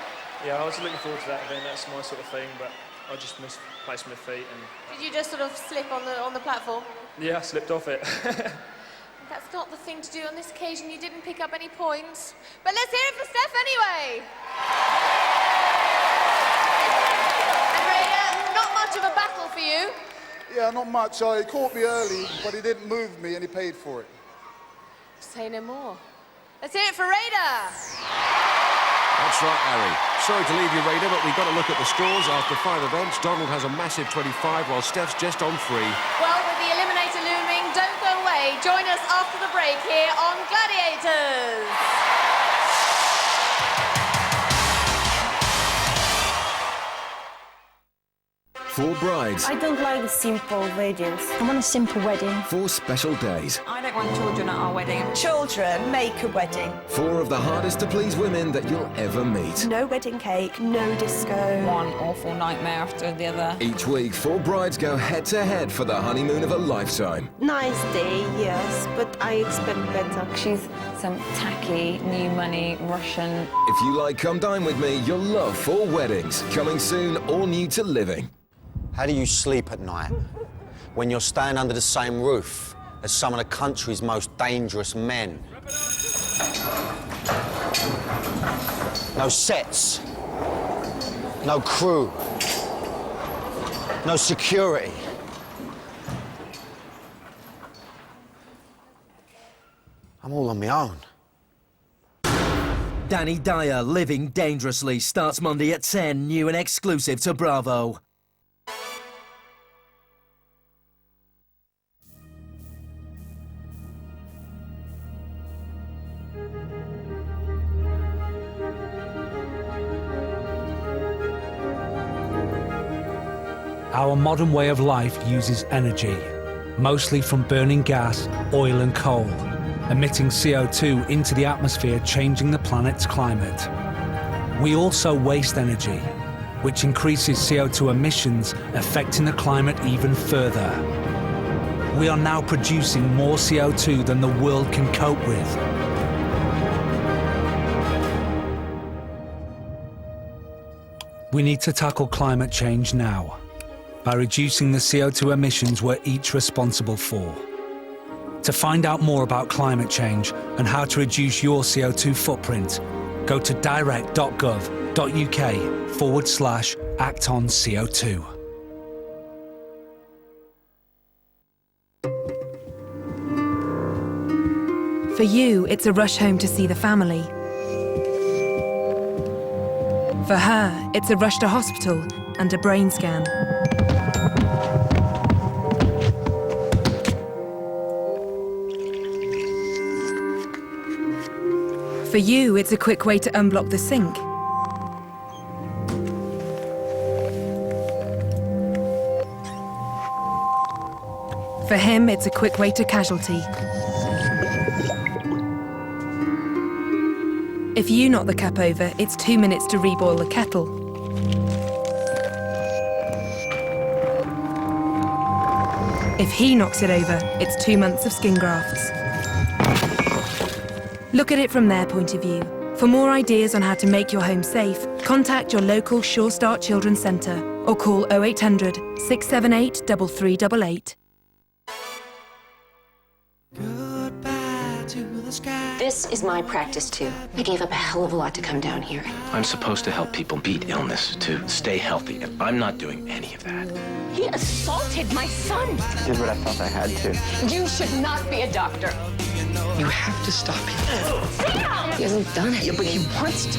Yeah, I was looking forward to that event. That's my sort of thing, but I just misplaced my feet and. Did you just sort of slip on the platform? Yeah, I slipped off it. That's not the thing to do on this occasion. You didn't pick up any points. But let's hear it for Steph anyway. And Raider, not much of a battle for you. Yeah, not much. He caught me early, but he didn't move me, and he paid for it. Say no more. Let's hear it for Raider. That's right, Harry. Sorry to leave you, Raider, but we've got to look at the scores. After 5 events, Donald has a massive 25, while Steph's just on 3. Well, with the eliminator looming, don't go away. Join us after the break here on Gladiators. Four brides. I don't like simple weddings. I want a simple wedding. 4 special days. I don't want children at our wedding. Children make a wedding. 4 of the hardest to please women that you'll ever meet. No wedding cake, no disco. One awful nightmare after the other. Each week, 4 brides go head to head for the honeymoon of a lifetime. Nice day, yes, but I expect better. She's some tacky, new money, Russian. If you like Come Dine With Me, you'll love 4 Weddings. Coming soon, all new to living. How do you sleep at night when you're staying under the same roof as some of the country's most dangerous men? No sets, no crew, no security. I'm all on my own. Danny Dyer, Living Dangerously, starts Monday at 10, new and exclusive to Bravo. Our modern way of life uses energy, mostly from burning gas, oil and coal, emitting CO2 into the atmosphere, changing the planet's climate. We also waste energy, which increases CO2 emissions, affecting the climate even further. We are now producing more CO2 than the world can cope with. We need to tackle climate change now, by reducing the CO2 emissions we're each responsible for. To find out more about climate change and how to reduce your CO2 footprint, go to direct.gov.uk/ActOnCO2. For you, it's a rush home to see the family. For her, it's a rush to hospital and a brain scan. For you, it's a quick way to unblock the sink. For him, it's a quick way to casualty. If you knock the cap over, it's 2 minutes to reboil the kettle. If he knocks it over, it's 2 months of skin grafts. Look at it from their point of view. For more ideas on how to make your home safe, contact your local Sure Start Children's Centre or call 0800 678 3388. This is my practice too. I gave up a hell of a lot to come down here. I'm supposed to help people beat illness, to stay healthy, and I'm not doing any of that. He assaulted my son. I did what I felt I had to. You should not be a doctor. You have to stop him. Sam! He hasn't done it, but he wants to.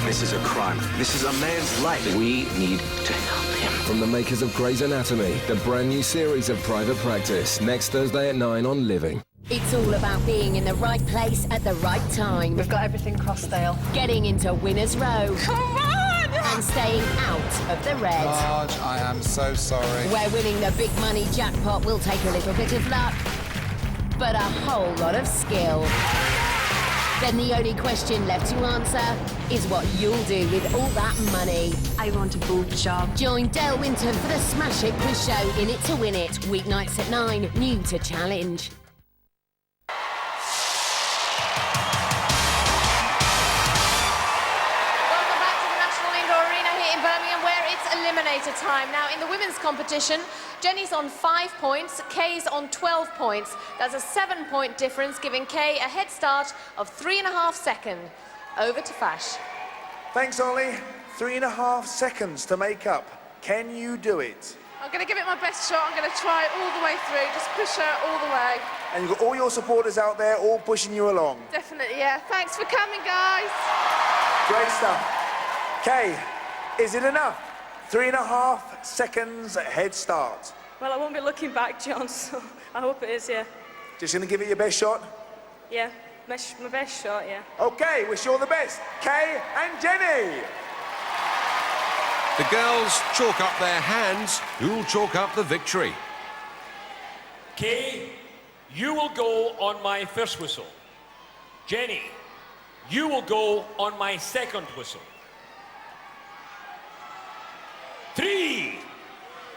This is a crime. This is a man's life. We need to help him. From the makers of Grey's Anatomy, the brand new series of Private Practice, next Thursday at 9 on Living. It's all about being in the right place at the right time. We've got everything crossed, Dale. Getting into winner's row. Come on! And staying out of the red. Marge, I am so sorry. Where winning the big money jackpot will take a little bit of luck, but a whole lot of skill. Then the only question left to answer is what you'll do with all that money. I want a boob job. Join Dale Winton for the Smash It quiz show In It to Win It, weeknights at 9, new to challenge. Eliminator time. Now, in the women's competition, Jenny's on 5 points, Kay's on 12 points. That's a 7-point difference, giving Kay a head start of 3.5 seconds. Over to Fash. Thanks, Ollie. 3.5 seconds to make up. Can you do it? I'm going to give it my best shot. I'm going to try it all the way through. Just push her all the way. And you've got all your supporters out there all pushing you along. Definitely, yeah. Thanks for coming, guys. Great stuff. Kay, is it enough? 3.5 seconds head start. Well, I won't be looking back, John, so I hope it is, yeah. Just going to give it your best shot? Yeah, my best shot, yeah. OK, wish you all the best. Kay and Jenny. The girls chalk up their hands. Who'll chalk up the victory? Kay, you will go on my first whistle. Jenny, you will go on my second whistle. 3,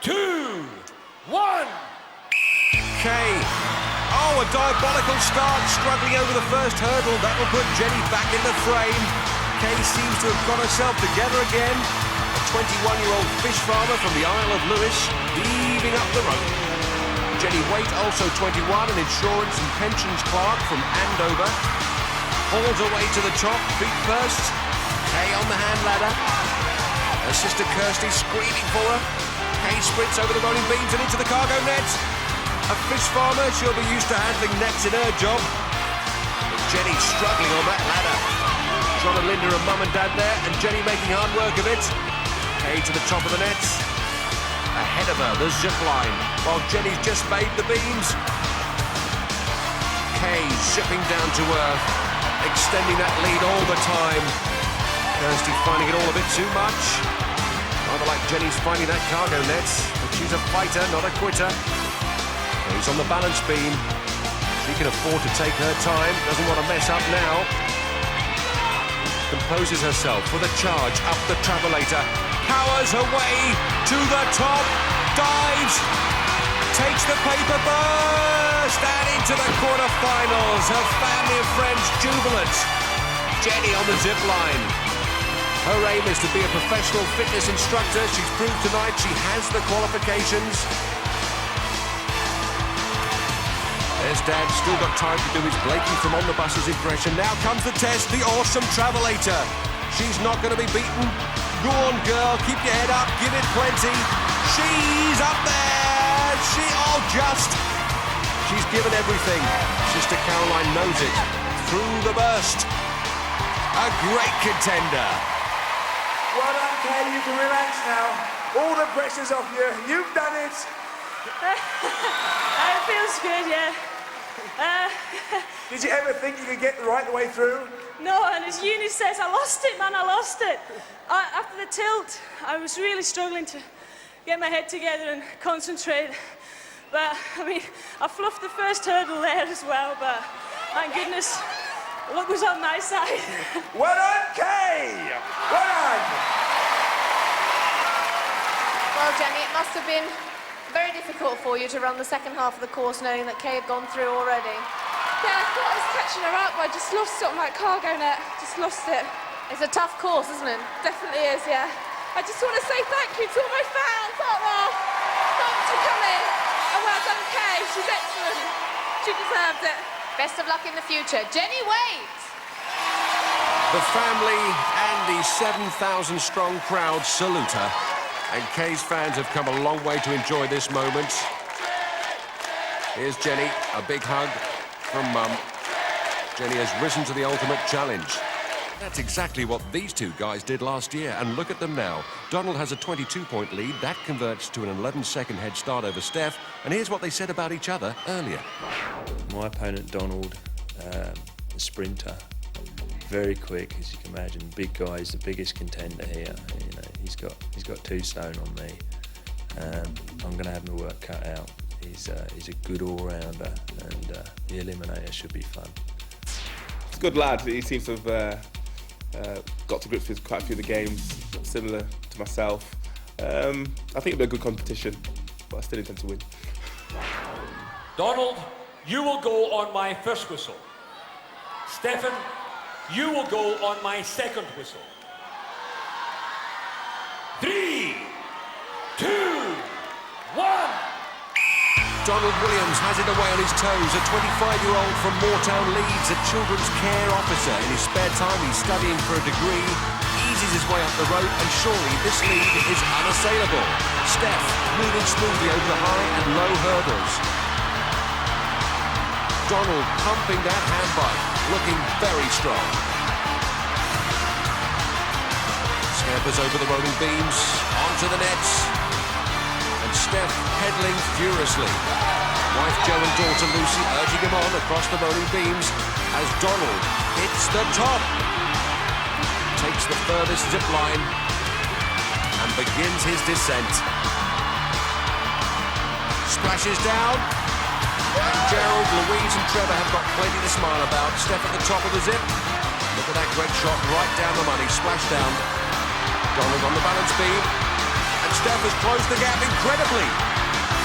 2, 1. Kay. Oh, a diabolical start, struggling over the first hurdle. That will put Jenny back in the frame. Kay seems to have got herself together again. A 21-year-old fish farmer from the Isle of Lewis, heaving up the rope. Jenny Waite, also 21, an insurance and pensions clerk from Andover. Hauls her way to the top, feet first. Kay on the hand ladder. Her sister Kirsty screaming for her. Kay sprints over the rolling beams and into the cargo net. A fish farmer, she'll be used to handling nets in her job. But Jenny struggling on that ladder. John and Linda are mum and dad there, and Jenny making hard work of it. Kay to the top of the net. Ahead of her, the zip line, while Jenny's just made the beams. Kay zipping down to earth, extending that lead all the time. Kirsty finding it all a bit too much. Rather like Jenny's finding that cargo net, but she's a fighter, not a quitter. Kay's on the balance beam. She can afford to take her time, doesn't want to mess up now. Composes herself for the charge up the travelator. Powers her way to the top. Dives. Takes the paper burst and into the quarterfinals. Her family and friends jubilant. Jenny on the zip line. Her aim is to be a professional fitness instructor. She's proved tonight she has the qualifications. There's Dad, still got time to do his Blakey from On the Bus's impression. Now comes the test, the awesome travelator. She's not going to be beaten. Go on, girl, keep your head up, give it plenty. She's up there. She's given everything. Sister Caroline knows it. Through the burst. A great contender. Well done, Kay, you can relax now. All the pressure's off you. You've done it. It feels good, yeah. Did you ever think you could get right the way through? No, and as Eunice says, I lost it, man, I lost it. After the tilt, I was really struggling to get my head together and concentrate. But, I mean, I fluffed the first hurdle there as well, but thank goodness, luck was on my side. Well done, Kay! Well done! Well, Jenny, it must have been Very difficult for you to run the second half of the course knowing that Kay had gone through already. Yeah, I thought I was catching her up, but I just lost it on that cargo net. Just lost it. It's a tough course, isn't it? Definitely is, yeah. I just want to say thank you to all my fans out there. Thanks for coming. And well done, Kay. She's excellent. She deserved it. Best of luck in the future. Jenny Wade. The family and the 7,000-strong crowd salute her. And Kay's fans have come a long way to enjoy this moment. Here's Jenny, a big hug from Mum. Jenny has risen to the ultimate challenge. That's exactly what these two guys did last year, and look at them now. Donald has a 22-point lead. That converts to an 11-second head start over Steph, and here's what they said about each other earlier. My opponent, Donald, a sprinter, very quick, as you can imagine. Big guy, he's the biggest contender here. You know, he's got 2 stone on me. I'm going to have my work cut out. He's a good all-rounder, and the Eliminator should be fun. He's a good lad. He seems to have got to grips with quite a few of the games, similar to myself. I think it'll be a good competition, but I still intend to win. Donald, you will go on my first whistle. Stefan, you will go on my second whistle. 3, 2, 1. Donald Williams has it away on his toes. A 25-year-old from Moortown Leeds, a children's care officer. In his spare time, he's studying for a degree, eases his way up the road, and surely this lead is unassailable. Steph moving smoothly over the high and low hurdles. Donald pumping that handbike, looking very strong. Scampers over the rolling beams, onto the nets. And Steph pedaling furiously. Wife Jo and daughter Lucy urging him on across the rolling beams as Donald hits the top. Takes the furthest zip line and begins his descent. Splashes down. Gerald, Louise and Trevor have got plenty to smile about. Steph at the top of the zip. Look at that great shot right down the money. Splash down. Donald on the balance beam. And Steph has closed the gap incredibly.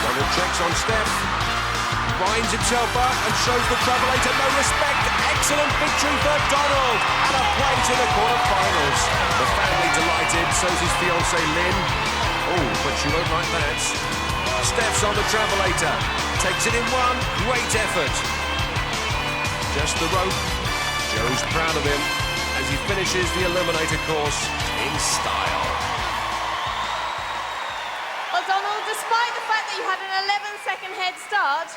Donald checks on Steph. Winds himself up and shows the Travelator no respect. Excellent victory for Donald. And a place in the quarterfinals. The family delighted, so's his fiancée Lynn. Oh, but she won't like that. Steph's on the Travelator. Takes it in one. Great effort. Just the rope. Joe's proud of him as he finishes the Eliminator course in style. Well, Donald, despite the fact that you had an 11-second head start,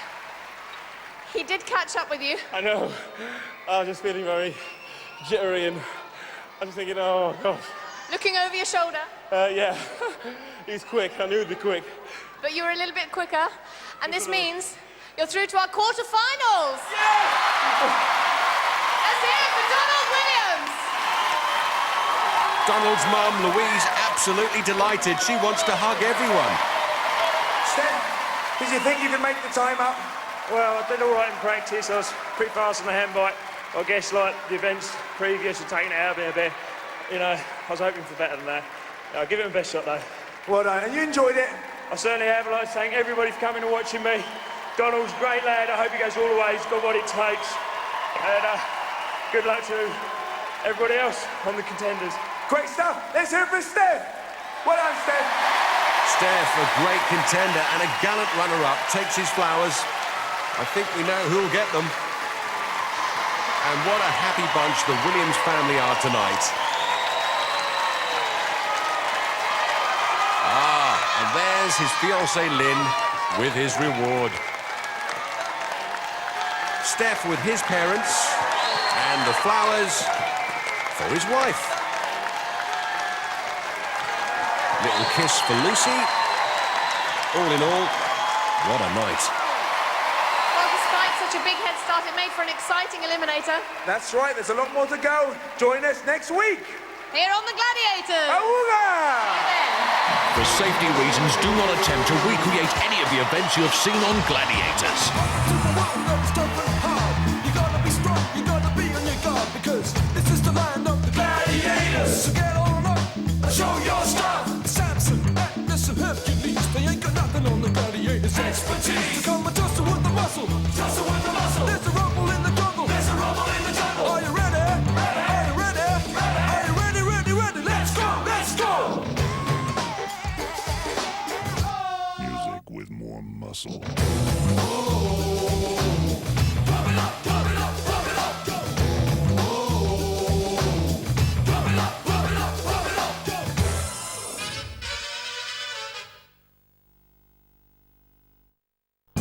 he did catch up with you. I know. I was just feeling very jittery and I was thinking, oh, God. Looking over your shoulder. Yeah. He's quick. I knew he'd be quick. But you were a little bit quicker. And this means you're through to our quarterfinals. Yeah! Let's hear it for Donald Williams. Donald's mum, Louise, absolutely delighted. She wants to hug everyone. Steph, did you think you could make the time up? Well, I did all right in practice. I was pretty fast on the handbike. I guess, like, the events previous to taking it out of me a bit, you know, I was hoping for better than that. I'll give it my best shot, though. Well done. And you enjoyed it? I certainly have. I'd like to thank everybody for coming and watching me. Donald's a great lad. I hope he goes all the way. He's got what it takes. And good luck to everybody else on the contenders. Great stuff. Let's hear it for Steph. Well done, Steph. Steph, a great contender and a gallant runner-up, takes his flowers. I think we know who'll get them. And what a happy bunch the Williams family are tonight. And there's his fiancée Lynn with his reward. Steph with his parents and the flowers for his wife. Little kiss for Lucy. All in all, what a night. Well, despite such a big head start, it made for an exciting Eliminator. That's right, there's a lot more to go. Join us next week. Here on the Gladiators. For safety reasons, do not attempt to recreate any of the events you have seen on Gladiators. You gotta be strong, you gotta be on your guard, because this is the land of the Gladiators. So get on up and show your stuff. Samson, Atlas and Hercules, they ain't got nothing on the Gladiators. expertise. Come and tussle with the muscle. Tussle with the muscle. There's a rumble in the jungle. There's a rumble in the jungle. Are you ready? Are you ready? Are you ready, ready, ready? Let's go, let's go. Music with more muscle.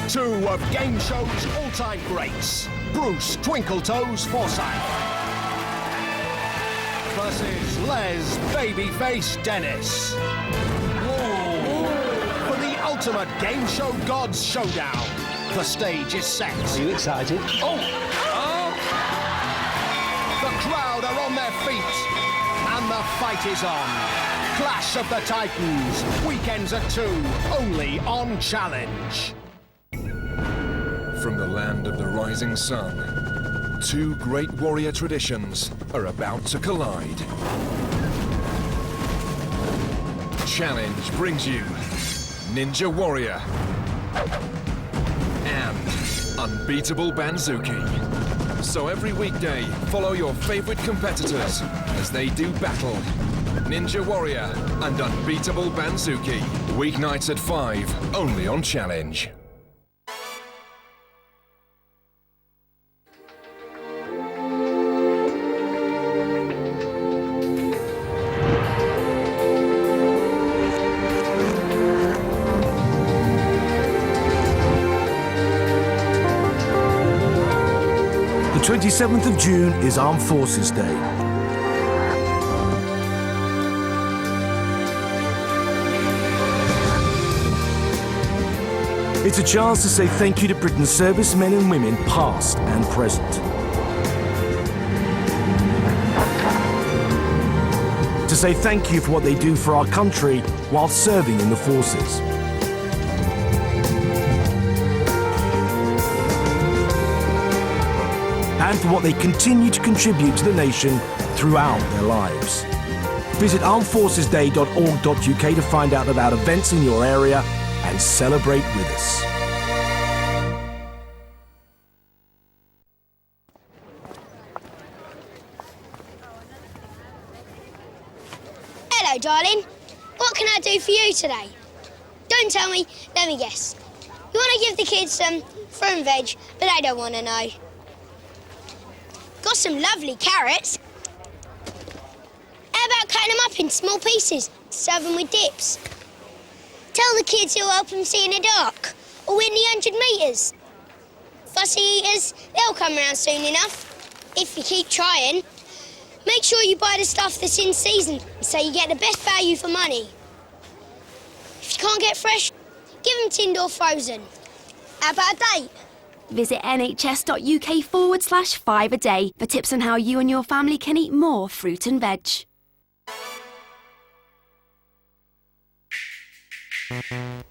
Two of game show's all-time greats, Bruce Twinkletoes Forsyth versus Les Babyface Dennis. For the ultimate game show gods showdown, the stage is set. Are you excited? Oh! The crowd are on their feet, and the fight is on. Clash of the Titans, weekends at 2, only on Challenge. From the land of the rising sun, two great warrior traditions are about to collide. Challenge brings you Ninja Warrior and Unbeatable Banzuki. So every weekday, follow your favorite competitors as they do battle. Ninja Warrior and Unbeatable Banzuki. Weeknights at 5, only on Challenge. The 27th of June is Armed Forces Day. It's a chance to say thank you to Britain's servicemen and women, past and present. To say thank you for what they do for our country while serving in the forces. And for what they continue to contribute to the nation throughout their lives. Visit armedforcesday.org.uk to find out about events in your area and celebrate with us. Hello, darling. What can I do for you today? Don't tell me, let me guess. You want to give the kids some fruit and veg, but they don't want to know. Got some lovely carrots. How about cutting them up in small pieces, serve them with dips? Tell the kids it'll help them see in the dark, or win the 100 metres. Fussy eaters, they'll come round soon enough, if you keep trying. Make sure you buy the stuff that's in season, so you get the best value for money. If you can't get fresh, give them tinned or frozen. How about a date? Visit nhs.uk/5 a day for tips on how you and your family can eat more fruit and veg.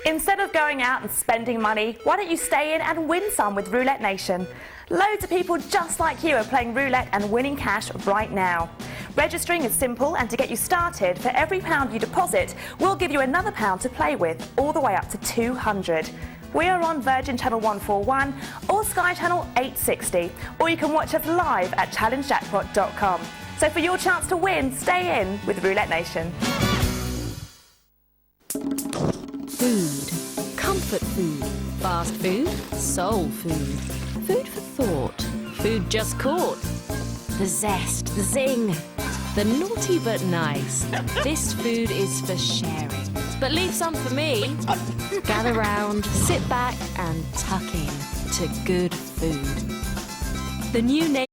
Instead of going out and spending money, why don't you stay in and win some with Roulette Nation? Loads of people just like you are playing roulette and winning cash right now. Registering is simple, and to get you started, for every £1 you deposit, we'll give you another £1 to play with, all the way up to 200. We are on Virgin Channel 141 or Sky Channel 860, or you can watch us live at challengejackpot.com. So for your chance to win, stay in with Roulette Nation. Food. Comfort food. Fast food. Soul food. Food for thought. Food just caught. The zest. The zing. The naughty but nice. This food is for sharing. But leave some for me. Gather round, sit back and tuck in to good food. The new name